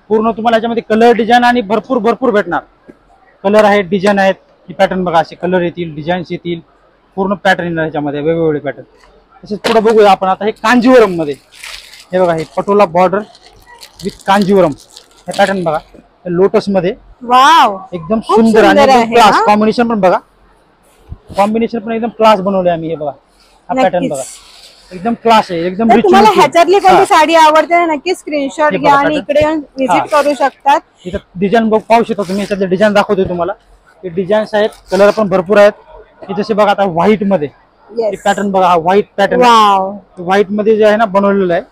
पूर्ण तुम्हाला याच्यामध्ये कलर डिझाईन आणि भरपूर भेटणार. कलर आहेत, डिझाईन आहेत. ही पॅटर्न बघा, असे कलर येतील, डिझाईन्स येतील, पूर्ण पॅटर्न येणार ह्याच्यामध्ये, वेगवेगळे पॅटर्न. तसेच पुढे बघूया आपण आता, हे कांजीवरम मध्ये. हे बघा, हे पटोला बॉर्डर विथ कांजीवरम, हे पॅटर्न बघा, लोटस मध्ये. वाव, एकदम सुंदर आणि क्लास कॉम्बिनेशन पण बघा, कॉम्बिनेशन पण एकदम क्लास बनवले आम्ही. हे बघा, हा पॅटर्न बघा, एकदम क्लास आहे, एकदम रिच. तुम्हाला ह्याच्यातली कोणती साडी आवडते नक्की स्क्रीनशॉट घ्या आणि इकडे येऊन व्हिजिट करू शकतात. इथं डिझाईन पाहू शकता तुम्ही, याच्यातले डिझाईन दाखवतो तुम्हाला. हे डिझाईन्स आहेत, कलर पण भरपूर आहेत. हे जसे बघा, आता व्हाईट मध्ये पॅटर्न बघा, हा व्हाईट पॅटर्न, व्हाईट मध्ये जे आहे ना बनवलेलं आहे.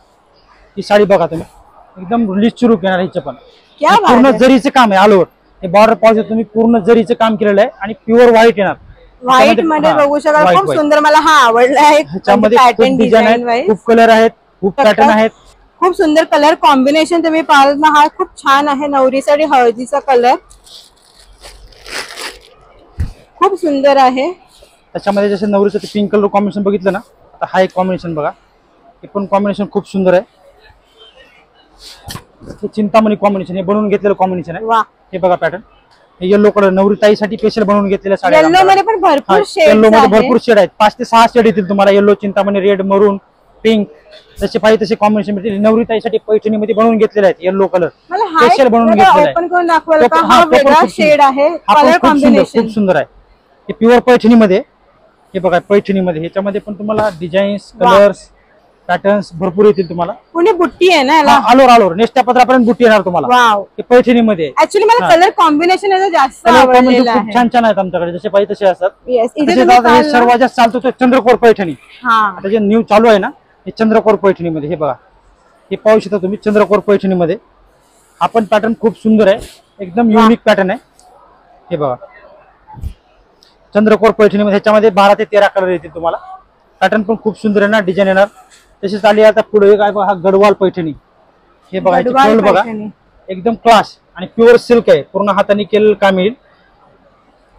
ही साडी बघा तुम्ही, एकदम रिच लुक येणार. ह्याचं पण पूर्ण जरीचं काम आहे ऑल ओव्हर. हे बॉर्डर पाहू शकता तुम्ही, पूर्ण जरीचं काम केलेलं आहे आणि प्युअर व्हाईट येणार. व्हाईट मध्ये बघू शकाल, खूप सुंदर, मला हा आवडला आहे. ह्याच्यामध्ये खूप डिझाईन आहेत, खूप कलर आहेत, खूप पॅटर्न आहेत. खूप सुंदर कलर कॉम्बिनेशन तुम्ही पाहिलं ना, हा खूप छान आहे. नवरीसाठी हळदीचा कलर खूप सुंदर आहे. त्याच्यामध्ये जसे नवरीचं पिंक कलर कॉम्बिनेशन बघितलं ना, आता हा एक कॉम्बिनेशन बघा, हे पण कॉम्बिनेशन खूप सुंदर आहे. हे चिंतामणी कॉम्बिनेशन, हे बनवून घेतलेलं कॉम्बिनेशन आहे. हे बघा पॅटर्न, येलो कलर, नवरी ताईसाठी स्पेशल बनवून घेतलेल्या साड्या. येलो मध्ये पण भरपूर शेड, येलो मध्ये भरपूर शेड आहेत. 5 ते 6 शेड येतील तुम्हाला. येलो, चिंतामणी, रेड, मरून, पिंक, जसे पाहिजे तसे कॉम्बिनेशन मिळतील. नवरी ताईसाठी पैठणी मध्ये बनवून घेतलेले आहेत. येलो कलर स्पेशल बनवून घेतलेला आहे. ओपन करून दाखवाल का? हा वेगळा शेड आहे, कलर कॉम्बिनेशन खूप सुंदर आहे. हे प्युअर पैठणी मध्ये. हे बघा, पैठणी मध्ये ह्याच्यामध्ये पण तुम्हाला डिझाईन्स, कलर्स, पॅटर्न्स भरपूर येतील तुम्हाला. पुणे बुट्टी आहे ना याला, ऑल ओव्हर नेस्टा पत्रापर्यंत बुट्टी येणार तुम्हाला. वाव, हे पैठणी मध्ये. ऍक्च्युअली मला कलर कॉम्बिनेशन याचं जास्त आवडलेलं आहे. खूप छान छान आहेत आमच्याकडे, जसे पाहिजे तसे असतात. हे सर्वात जास्त चालतो तो चंद्रकोर पैठणी. आता जे न्यू चालू आहे ना, हे चंद्रकोर पैठणी मध्ये. हे बघा, हे पाहू शकता तुम्ही, चंद्रकोर पैठणी मध्ये. हा पण पॅटर्न खूप सुंदर आहे, एकदम युनिक पॅटर्न आहे. हे बघा, चंद्रकोर पैठणी मध्ये. ह्याच्यामध्ये 12 ते 13 कलर येतील तुम्हाला. पॅटर्न पण खूप सुंदर आहे ना, डिझाईन येणार. तसेच आली आता पुढे काय बघा, गडवाल पैठणी. हे बघा, बघा, एकदम क्लास आणि प्युअर सिल्क आहे, पूर्ण हाताने केलेलं काम येईल.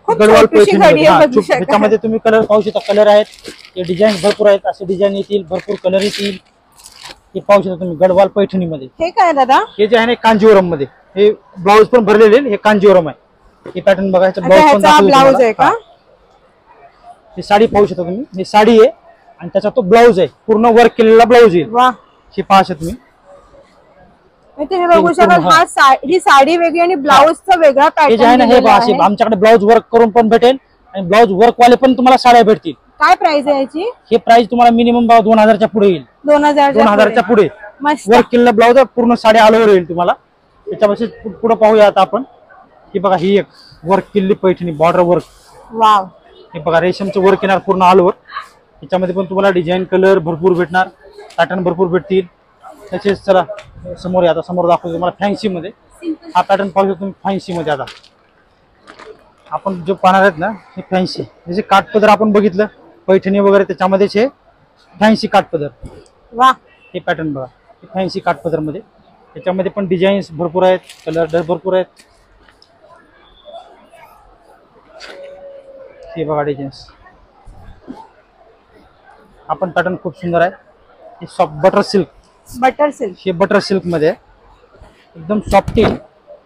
गडवाल पैठणी. ह्याच्यामध्ये तुम्ही कलर पाहू शकता, कलर आहेत, हे डिझाईन भरपूर आहेत. असे डिझाईन येतील, भरपूर कलर येतील. हे पाहू शकता तुम्ही गडवाल पैठणीमध्ये. हे काय दादा? हे जे आहे ना कांजीवरम मध्ये, हे ब्लाऊज पण भरलेले, हे कांजीवरम आहे. हे पॅटर्न बघा, ब्लाऊज आहे का? ही साडी पाहू शकता तुम्ही, ही साडी आहे आणि त्याचा तो ब्लाऊज आहे, पूर्ण वर्क केलेला ब्लाऊज आहे. वाह, हे पाहू शकता तुम्ही. हे बघू शकाल, ही साडी वेगळी आणि ब्लाऊजचा वेगळा पॅटर्न आहे ना. हे पहा, आमच्याकडे ब्लाऊज वर्क करून पण भेटेल आणि ब्लाऊज वर्क वाले पण तुम्हाला साड्या भेटतील. काय प्राइस आहे याची? हे प्राइस तुम्हाला मिनिमम 2000च्या पुढे येईल. 2000च्या पुढे वर्क केलेला ब्लाऊज पूर्ण साड्या ऑल ओव्हर येईल तुम्हाला. त्याच्यापासून पुढे पाहूया आता आपण. हे बघा, ही एक वर्क केलेली पैठणी, बॉर्डर वर्क. वाव, हे बघा रेशमचं वर्क येणार पूर्ण ऑल ओव्हर. त्याच्यामध्ये पण तुम्हाला डिझाईन कलर भरपूर भेटणार, पॅटर्न भरपूर भेटतील. त्याचेच चला समोर आता समोर दाखवतो तुम्हाला फॅन्सी मध्ये. हा पॅटर्न पाहू शकतो तुम्ही फॅन्सी मध्ये. आता आपण जो पाहणार आहेत ना, हे फॅन्सी, जसे काठपदर आपण बघितलं पैठणी वगैरे, त्याच्यामध्येच हे फॅन्सी काठपदर. वाह, हे पॅटर्न बघा, हे फॅन्सी काठपदर मध्ये. त्याच्यामध्ये पण डिझाईन्स भरपूर आहेत, कलर भरपूर आहेत. हे बघा डिझाईन्स. आपण पॅटर्न खूप सुंदर आहे. हे सॉफ्ट बटर सिल्क. हे बटर सिल्क मध्ये एकदम सॉफ्ट आहे.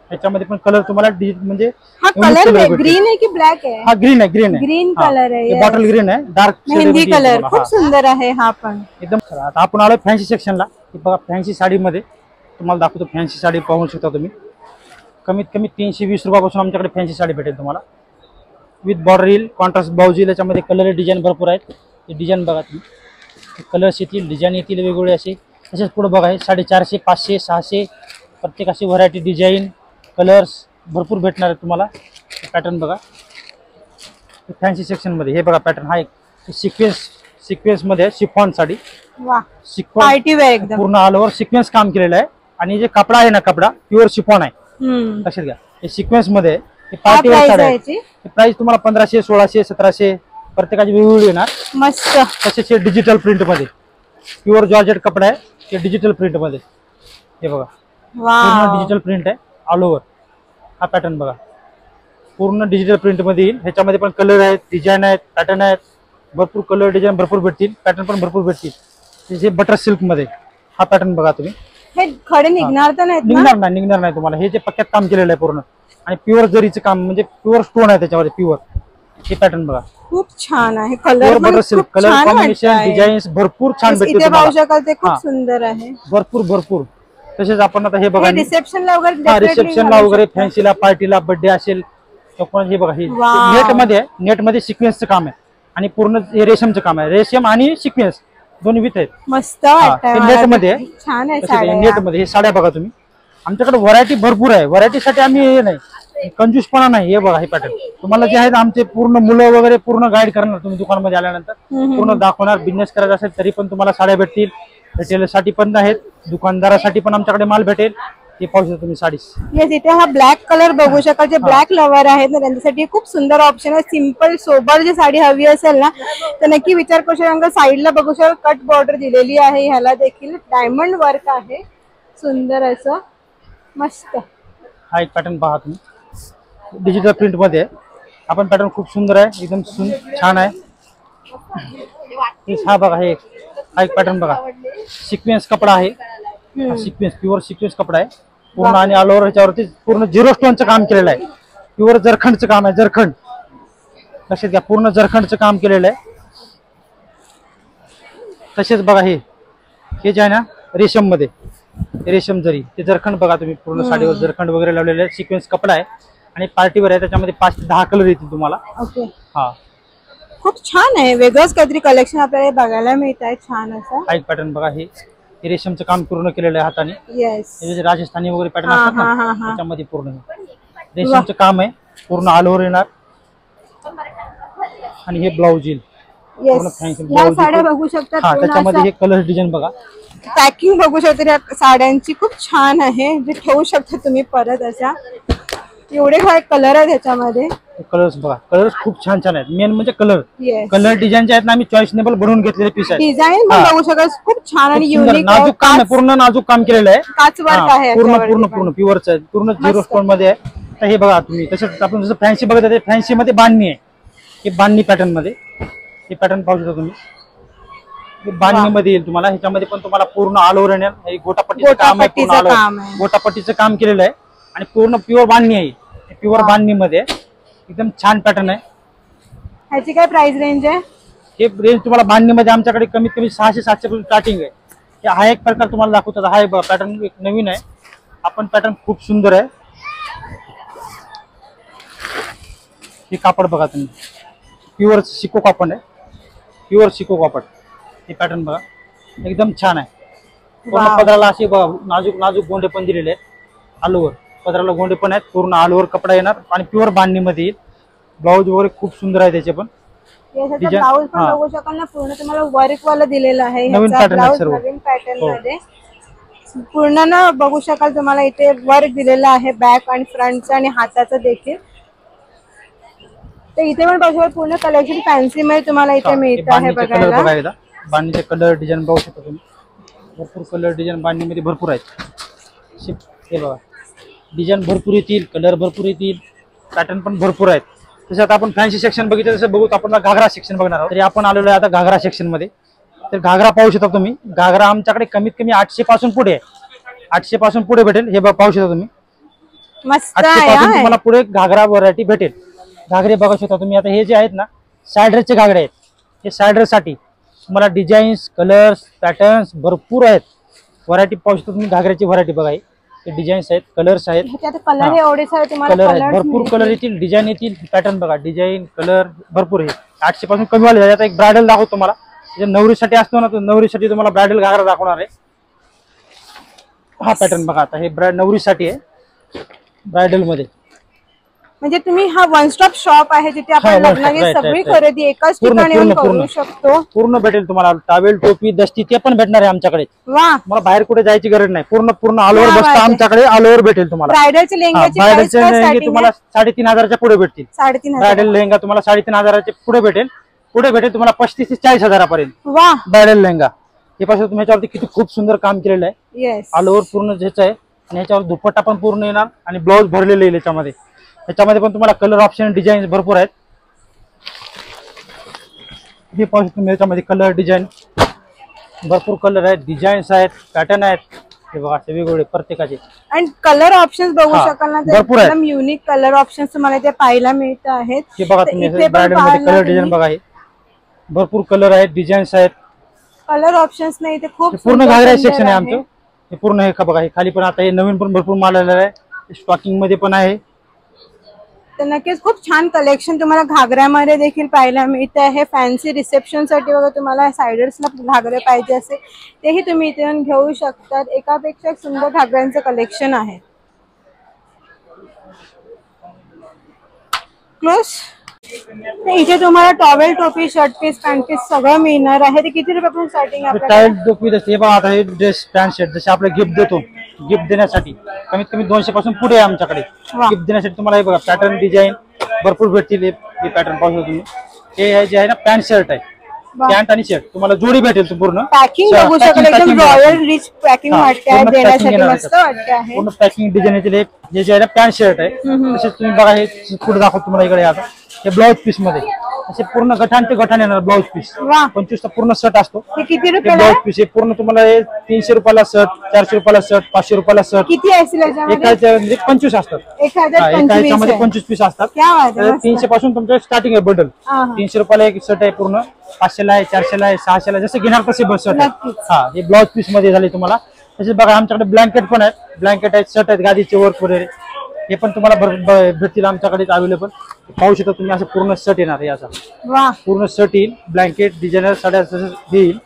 त्याच्यामध्ये पण कलर तुम्हाला म्हणजे हा कलर ग्रीन आहे की ब्लॅक आहे? हा ग्रीन आहे. ग्रीन कलर आहे, बॉटल ग्रीन आहे, डार्क मेहंदी कलर. खूप सुंदर आहे हा पण एकदम. आता आपण आलो फॅन्सी सेक्शनला. हे बघा फॅन्सी साडी मध्ये तुम्हाला दाखवतो. फॅन्सी साडी पाहू शकता तुम्ही. कमीत कमी 320 रुपयापासून आमच्याकडे फॅन्सी साडी भेटेल तुम्हाला. विथ बॉर्डर येईल, कॉन्ट्रास्ट ब्लाउज येईल. याच्यामध्ये कलर डिझाईन भरपूर आहेत. हे डिझाईन बघा तुम्ही, कलर्स येतील, डिझाईन येतील वेगवेगळे असे. तसेच पुढे बघा, हे 450, 500, 600 प्रत्येक अशी व्हरायटी, डिझाईन, कलर्स भरपूर भेटणार आहे तुम्हाला. पॅटर्न बघा फॅन्सी सेक्शन मध्ये. हे बघा पॅटर्न हा एक सिक्वेन्स मध्ये शिफॉन साडी. सिक्वेन्स पूर्ण ऑल ओव्हर सिक्वेन्स काम केलेलं आहे. आणि जे कपडा आहे ना, कपडा प्युअर शिफॉन आहे. लक्षात घ्या, हे सिक्वेन्स मध्ये पार्टी वेअर साडी आहे. प्राइस तुम्हाला 1500, 1600, 1700 प्रत्येकाची वेगवेगळी येणार. मस्त. तसेच हे डिजिटल प्रिंट मध्ये प्युअर जॉर्जेट कपडा आहे. ते डिजिटल प्रिंट मध्ये. हे बघा पूर्ण डिजिटल प्रिंट आहे ऑल ओव्हर. हा पॅटर्न बघा पूर्ण डिजिटल प्रिंट मध्ये येईल. ह्याच्यामध्ये पण कलर आहेत, डिझाईन आहेत, पॅटर्न आहेत. भरपूर कलर डिझाईन भरपूर भेटतील, पॅटर्न पण भरपूर भेटतील. हे बटर सिल्क मध्ये हा पॅटर्न बघा तुम्ही. हे खडे निघणार तर नाहीत? निघणार नाही तुम्हाला. हे जे पक्क्यात काम केलेलं आहे पूर्ण आणि प्युअर जरीचं काम, म्हणजे प्युअर स्टोन आहे त्याच्यामध्ये प्युअर. हे पॅटर्न बघा खूप छान आहे. Colour butter silk, colour combination, designs भरपूर छान भेटतील. इथे पाहू शकाल, ते खूप सुंदर आहे. भरपूर. तसेच आपण आता हे बघा रिसेप्शनला वगैरे फॅन्सीला, पार्टीला, बर्थडे असेल. हे बघा हे नेट मध्ये सिक्वेन्सचं काम आहे आणि पूर्ण हे रेशमचं काम आहे. रेशम आणि सिक्वेन्स दोन्ही विथ आहेत. मस्त नेट मध्ये छान आहे. नेट मध्ये हे साड्या बघा तुम्ही. आमच्याकडे व्हरायटी भरपूर आहे. व्हरायटीसाठी आम्ही हे नाही, कंजूसपणा नाही. हे बघा हे पॅटर्न तुम्हाला जे आहेत आमचे पूर्ण मुलं वगैरे पूर्ण गाईड करणार. तुम्ही दुकानामध्ये आल्यानंतर पूर्ण दाखवणार. बिझनेस करायचा असेल तरी पण तुम्हाला साड्या भेटतील. रिटेलरसाठी पण आहेत, दुकानदारासाठी पण आमच्याकडे माल भेटेल. हे पाहू शकता तुम्ही साडी. येस, इथे हा ब्लॅक कलर बघू शकाल. जे ब्लॅक लवर आहेत ना, त्यांच्यासाठी खूप सुंदर ऑप्शन आहे. सिंपल सोबर जी साडी हवी असेल ना, तर नक्की विचार करू शकाल. साईडला बघू शकाल कट बॉर्डर दिलेली आहे. ह्याला देखील डायमंड वर्क आहे सुंदर असं. मस्त. हा एक पॅटर्न पहा तुम्ही, डिजिटल प्रिंट मध्ये. आपण पॅटर्न खूप सुंदर आहे, एकदम छान आहे. हा बघा, हा एक पॅटर्न बघा. सिक्वेन्स कपडा आहे. सिक्वेन्स प्युअर सिक्वेन्स कपडा आहे पूर्ण आणि ऑल ओव्हर. ह्याच्यावरती पूर्ण 0 स्टोनचं काम केलेलं आहे. प्युअर जरखंडचं काम आहे. जरखंड लक्षात घ्या, पूर्ण जरखंडचं काम केलेलं आहे. तसेच बघा हे जे आहे ना रेशम मध्ये, रेशम जरी, ते जरखंड बघा तुम्ही. पूर्ण साडीवर जरखंड वगैरे लावलेले आहे. सिक्वेन्स कपडा आहे आणि पार्टीवर आहे. त्याच्यामध्ये 5 ते 10 कलर येतील तुम्हाला. हा खूप छान आहे. वेगळंच काहीतरी कलेक्शन आपल्याला बघायला मिळत आहे. छान असं. हा एक पॅटर्न बघा. हे रेशमचं काम पूर्ण केलेलं आहे हाताने. येस, राजस्थानी वगैरे पॅटर्न असतात ना, त्याच्यामध्ये पूर्ण रेशमचं काम आहे. पूर्ण ऑल ओव्हर येणार. आणि हे ब्लाऊज येईल पूर्ण फॅन्सी ब्लाऊज. साड्या बघू शकता. त्याच्यामध्ये हे कलर डिझाईन बघा. पॅकिंग बघू शकता या साड्यांची. खूप छान आहे. जे ठेवू शकता तुम्ही परत अशा. एवढे काय कलर आहेत ह्याच्यामध्ये. कलर्स बघा, कलर्स खूप छान आहेत. मेन म्हणजे कलर डिझाइन जे आहेत ना, आम्ही चॉईसनेबल बनवून घेतलेले पीस आहेत. डिझाईन पण बघू शकाल, खूप छान आणि युनिक. नाजूक काम आहे, पूर्ण नाजूक काम केलेलं आहे. काचवर्क आहे पूर्ण प्युअरच आहे. पूर्ण 0 स्टोन मध्ये आहे. तर हे बघा तुम्ही. तसंच आपण जसं फॅन्सी बघत आहे, फॅन्सी मध्ये बांधणी आहे. हे बांधणी पॅटर्न मध्ये हे पॅटर्न पाहू शकता तुम्ही. बांधणीमध्ये येईल तुम्हाला. ह्याच्यामध्ये पण तुम्हाला पूर्ण ऑल ओव्हर येणार. गोटापट्टीचं काम आहे, पूर्ण ऑल ओव्हर गोटापट्टीचं काम केलेलं आहे आणि पूर्ण प्युअर बांधणी आहे. प्युअर बांधणीमध्ये एकदम छान पॅटर्न आहे. ह्याची काय प्राइस रेंज आहे? हे रेंज तुम्हाला बांधणीमध्ये आमच्याकडे कमीत कमी 600-700 पासून स्टार्टिंग आहे. हा एक प्रकार तुम्हाला दाखवतो. हा पॅटर्न एक नवीन आहे. आपण पॅटर्न खूप सुंदर आहे. हे कापड बघा तुम्ही, प्युअर सिको कापड आहे. प्युअर सिको कापड. हे पॅटर्न बघा एकदम छान आहे. पूर्ण पदराला असे नाजूक नाजूक गोंडे पण दिलेले आहेत. ऑल ओव्हर पदराला गोंडे पण आहेत. पूर्ण ऑल ओव्हर कपडा येणार आणि प्युअर बांधणीमध्ये येईल. ब्लाऊज वगैरे खूप सुंदर आहे त्याचे पण. ब्लाऊज पण बघू शकाल ना, पूर्ण तुम्हाला वर्क वाला दिलेला आहे. नवीन पॅटर्न आहे सर्व. नवीन पॅटर्न मध्ये पूर्ण ना बघू शकाल तुम्हाला इथे वर्क दिलेला आहे. बॅक आणि फ्रंटचा आणि हाताचा देखील. तर इथे पण बघू पूर्ण कलेक्शन फॅन्सी मध्ये तुम्हाला इथे मिळत आहे बघायला. बांधणीचे कलर डिझाईन बघू शकता तुम्ही. भरपूर कलर डिझाईन बांधणीमध्ये भरपूर आहेत. हे बघा डिझाईन भरपूर येतील, कलर भरपूर येतील, पॅटर्न पण भरपूर आहेत. तसं आता आपण फॅन्सी सेक्शन बघितलं तसं बघू आपण घागरा सेक्शन बघणार आहोत. तरी आपण आलेलो आहे आता घागरा सेक्शन मध्ये. तर घागरा पाहू शकता तुम्ही. घागरा आमच्याकडे कमीत कमी 800 पासून पुढे आहे. 800 पासून पुढे भेटेल. हे पाहू शकता तुम्ही. 800 पासून तुम्हाला पुढे घागरा व्हरायटी भेटेल. घागरे बघू शकता तुम्ही. आता हे जे आहेत ना सायडरचे घागरे आहेत. हे सायडरसाठी तुम्हाला डिझाईन्स, कलर्स, पॅटर्न्स भरपूर आहेत. व्हरायटी पाहू शकता तुम्ही. घागऱ्याची व्हरायटी बघा. हे डिझाईन्स आहेत, कलर्स आहेत, कलर आहेत. भरपूर कलर येतील, डिझाईन येतील, पॅटर्न बघा. डिझाईन कलर भरपूर आहे. 800 पासून कमी वाले. आता एक ब्रायडल दाखवतो तुम्हाला. नवरीसाठी असतो ना, तो नवरीसाठी तुम्हाला ब्रायडल घागरा दाखवणार आहे. हा पॅटर्न बघा. आता हे नवरीसाठी आहे ब्रायडल मध्ये. म्हणजे तुम्ही हा वन स्टॉप शॉप आहे जिथे आपण लग्नाची सगळी खरेदी एकाच ठिकाणी येऊन करू शकतो. पूर्ण भेटेल तुम्हाला. टॉवेल, टोपी, दस्ती ते पण भेटणार आहे आमच्याकडे. मला बाहेर कुठे जायची गरज नाही. पूर्ण ऑल ओव्हर बसता आमच्याकडे ऑल ओव्हर भेटेल तुम्हाला. ब्रायडलचे लेहंगे तुम्हाला 3,500 पुढे भेटतील. 3,500 ब्रायडल लेहंगा तुम्हाला 3,500 पुढे भेटेल. पुढे भेटेल तुम्हाला 35,000 ते 40,000 पर्यंत. ब्रायडल लेहंगा. हे पासून तुम्ही याच्यावरती किती खूप सुंदर काम केलेलं आहे. ऑल ओव्हर पूर्ण ज्याचं आहे आणि याच्यावर दुपट्टा पण पूर्ण येणार आणि ब्लाऊज भरलेले येईल याच्यामध्ये. त्याच्यामध्ये पण तुम्हाला कलर ऑप्शन, डिझाईन भरपूर आहेत. हे पाहू शकता तुम्ही. याच्यामध्ये कलर डिझाईन भरपूर कलर आहेत, डिझाईन्स आहेत, पॅटर्न आहेत. हे बघा असे वेगवेगळे प्रत्येकाचे. आणि कलर ऑप्शन्स बघू शकाल ना, एकदम युनिक कलर ऑप्शन्स तुम्हाला इथे पाहायला मिळत आहेत. हे बघा तुम्ही ब्रायडल मध्ये कलर डिझाईन बघा. हे भरपूर कलर आहेत, डिझाईन्स आहेत, कलर ऑप्शन्स नाही. इथे खूप पूर्ण घागरा सेक्शन आहे आमचं. हे पूर्ण हे बघा. हे खाली पण आता हे नवीन पण भरपूर माल आलेला आहे. स्टॉकिंग मध्ये पण आहे. तर नक्कीच खूप छान कलेक्शन तुम्हाला घागऱ्यामध्ये देखील पाहायला मिळते आहे. फॅन्सी रिसेप्शन साठी वगैरे तुम्हाला सायडर्सला घागरे पाहिजे असेल तेही तुम्ही इथे येऊन घेऊ शकतात. एकापेक्षा एक सुंदर घागऱ्यांचं कलेक्शन आहे. क्लोज. इथे तुम्हाला टॉवेल, टोपी, शर्ट पीस, पॅन्ट पीस सगळं मिळणार आहे. ते किती रुपयापासून स्टार्टिंग आहे? टॉवेल, टोपी, हे बघा. आता हे ड्रेस, पॅन्ट, शर्ट जसे आपले गिफ्ट देतो, गिफ्ट देण्यासाठी कमीत कमी 200 पासून पुढे आहे आमच्याकडे. गिफ्ट देण्यासाठी तुम्हाला हे बघा पॅटर्न, डिझाईन भरपूर भेटतील. हे पॅटर्न पाहू तुम्ही. हे जे आहे ना पॅन्ट शर्ट आहे. पॅन्ट आणि शर्ट तुम्हाला जोडी भेटेल. पूर्ण पॅकिंग बघू शकाल. एकदम रॉयल रिच पॅकिंग वाटते देण्यासाठी. मस्त वाटते आहे. पूर्ण पॅकिंग डिझाईन येतील. हे जे आहे ना पॅन्ट शर्ट आहे. तसेच तुम्ही बघा. हे पुढे दाखवतो तुम्हाला इकडे. आता हे ब्लाउज पीस मध्ये असे पूर्ण गठाण ते गठाण येणार ब्लाउज पीस. 25 चा पूर्ण शर्ट असतो. किती रुपये ब्लाउज पीस? हे पूर्ण तुम्हाला 300 रुपयाला शर्ट, 400 रुपयाला शर्ट, 500 रुपयाला शर्ट. किती असेल एकामध्ये 25 असतात. एकामध्ये 25 पीस असतात. 300 पासून तुमचं स्टार्टिंग आहे बंडल. 300 रुपयाला एक शर्ट आहे. पूर्ण 500 ला आहे, 400 ला आहे, 600 ला जसं घेणार तसे शर्ट आहे. हा हे ब्लाउज पीस मध्ये झाले तुम्हाला. तसेच बघा आमच्याकडे ब्लँकेट पण आहेत. ब्लँकेट आहेत, शर्ट आहेत, गादीचे वर्क वगैरे हे पण तुम्हाला भेटतील आमच्याकडे अवेलेबल. पाहू शकता तुम्ही. असं पूर्ण शर्ट येणार आहे. असा पूर्ण शर्ट येईल. ब्लँकेट, डिझायनर साड्या येईल.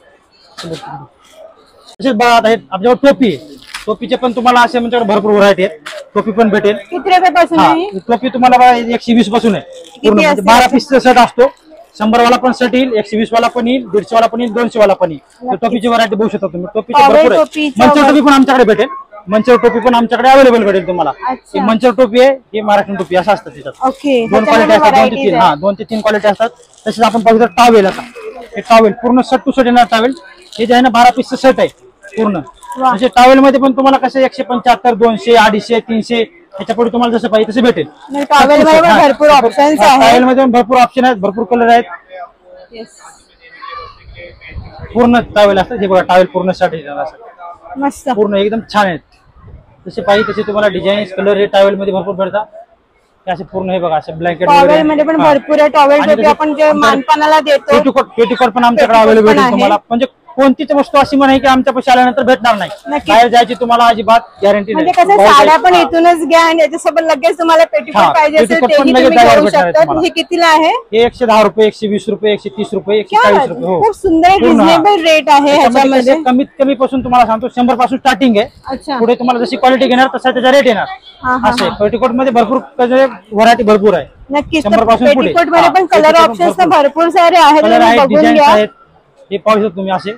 तसेच बघा आता हे आपल्याकडे टोपी आहे. टोपीचे पण तुम्हाला असे आमच्याकडे भरपूर व्हरायटी आहेत. टोपी पण भेटेल. किती रुपयापासून? टोपी तुम्हाला 120 पासून आहे. पूर्ण 12 पीसचा शर्ट असतो. 100 वाला पण शर्ट येईल, 120 वाला पण येईल, 150 वाला पण येईल, 200 वाला पण येईल. टोपीची व्हरायटी बघू शकता तुम्ही. टोपीचे भरपूर आहे. मंचर टोपी पण आमच्याकडे भेटेल. मंचर टोपी पण आमच्याकडे अवेलेबल भेटेल तुम्हाला. ही मंचर टोपी आहे, ही महाराष्ट्र टोपी असं असतं त्याच्यात. 2 क्वालिटी असतात. 2 ते 3 क्वालिटी असतात. तसेच आपण पाहू शकतो टॉवेल. आता हे टॉवेल पूर्ण शर्ट टू शर्ट येणार टॉवेल. हे जे आहे ना 12 पीसचं शर्ट आहे पूर्ण. म्हणजे टॉवेल मध्ये पण तुम्हाला कसं 175, 200, 250, 300 त्याच्या पुढे तुम्हाला जसं पाहिजे तसे भेटेल. टॉवेल मध्ये भरपूर ऑप्शन्स आहेत. टॉवेल मध्ये भरपूर ऑप्शन आहेत, भरपूर कलर आहेत. पूर्ण टॉवेल असतात. हे बघा टॉवेल पूर्ण शर्ट असतात, मस्त पूर्ण एकदम छान आहेत. जसे पाहिजे तसे तुम्हाला डिझाईन कलर हे टॉवेल मध्ये भरपूर भेटतात. हे असे पूर्ण हे बघा असे ब्लँकेट टॉवेल मध्ये पण भरपूर आहे. टॉवेल टोपी आपण जे मानपानाला देतो, पेटीकोट पण आमच्याकडे अवेलेबल आहे. तुम्हाला म्हणजे कोणतीच वस्तू अशी नाही की आमच्या पैसे आल्यानंतर भेटणार नाही. बाहेर जायची तुम्हाला अजिबात गॅरंटी नाही. म्हणजे कसं साड्या पण इथूनच घ्या आणि याच्यासोबत लगेच तुम्हाला पेटीकोट पाहिजे असेल तेही तुम्ही घेऊ शकता. हे कितीला आहे? हे 110 रुपये, 120 रुपये, 130 रुपये, 140 रुपये. हो, खूप सुंदर रिझनेबल रेट आहे ह्याच्यामध्ये. कमीत कमी पासून तुम्हाला सांगतो 100 पासून स्टार्टिंग आहे. अच्छा, पुढे तुम्हाला जशी क्वालिटी घेणार तसा त्याचा रेट येणार. असे पेटीकोट मध्ये भरपूर व्हरायटी भरपूर आहे. नक्कीच पेटीकोट मध्ये पण कलर ऑप्शन्स भरपूर सारे आहेत. कलर आहेत, डिझाईन आहेत. हे पाहू शकता तुम्ही असे.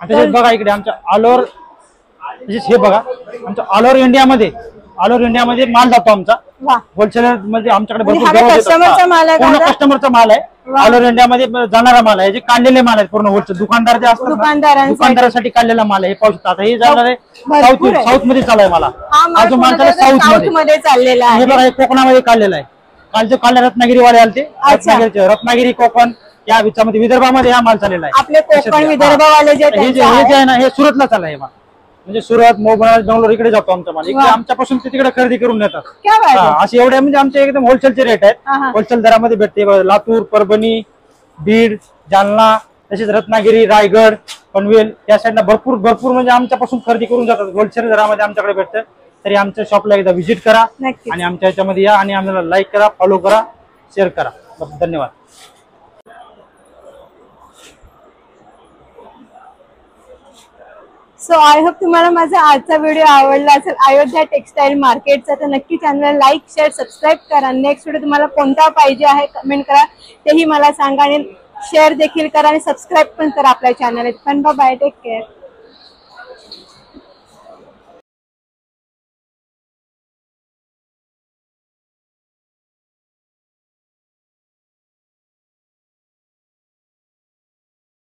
त्याच्यात बघा इकडे आमच्या ऑल ओव्हर हे बघा आमच्या ऑल ओव्हर इंडियामध्ये माल जातो आमचा. होलसेलर मध्ये आमच्याकडे भरपूर कस्टमरचा माल आहे. कस्टमरचा माल आहे. ऑल ओव्हर इंडियामध्ये जाणारा माल आहे. जे काढलेले माल आहेत पूर्ण होलसेल दुकानदार जे असतात दुकानदारासाठी काढलेला माल आहे. हे पाहू शकता. आता हे जाणार आहे साऊथ मध्ये चालू आहे मला. हा जो माल चालू साऊथ मध्ये चाललेला आहे. हे बघा हे कोकणामध्ये काढलेला आहे. काल रत्नागिरीवाले आलते. रत्नागिरी कोकण या विचारामध्ये विदर्भामध्ये हा माल चाललेला आहे. आपले कोकण विदर्भवाले जे आहे ना हे सुरतला चालला आहे. म्हणजे सुरत मोबाईल बेंगलोर इकडे जातो आमचा माल. इकडे आमच्यापासून ते तिकडे खरेदी करून नेतात. असे एवढे म्हणजे आमचे एकदम होलसेलचे रेट आहेत. होलसेल दरामध्ये भेटते. लातूर, परभणी, बीड, जालना, तसेच रत्नागिरी, रायगड, पनवेल या साईडला भरपूर म्हणजे आमच्यापासून खरेदी करून जातात. होलसेल दरामध्ये आमच्याकडे भेटतं. तरी आमच्या शॉपला एकदा व्हिजिट करा आणि आमच्या याच्यामध्ये या आणि आम्हाला लाईक करा, फॉलो करा, शेअर करा. धन्यवाद. सो आय होप तुम्हाला माझा आजचा व्हिडिओ आवडला असेल अयोध्या टेक्सटाईल मार्केटचा. तर नक्की चॅनलला लाईक, शेअर, सबस्क्राईब करा. नेक्स्ट व्हिडिओ तुम्हाला कोणता पाहिजे आहे कमेंट करा, तेही मला सांगा. आणि शेअर देखील करा आणि सबस्क्राईब पण करा आपल्या चॅनल. पण बाय, टेक केअर.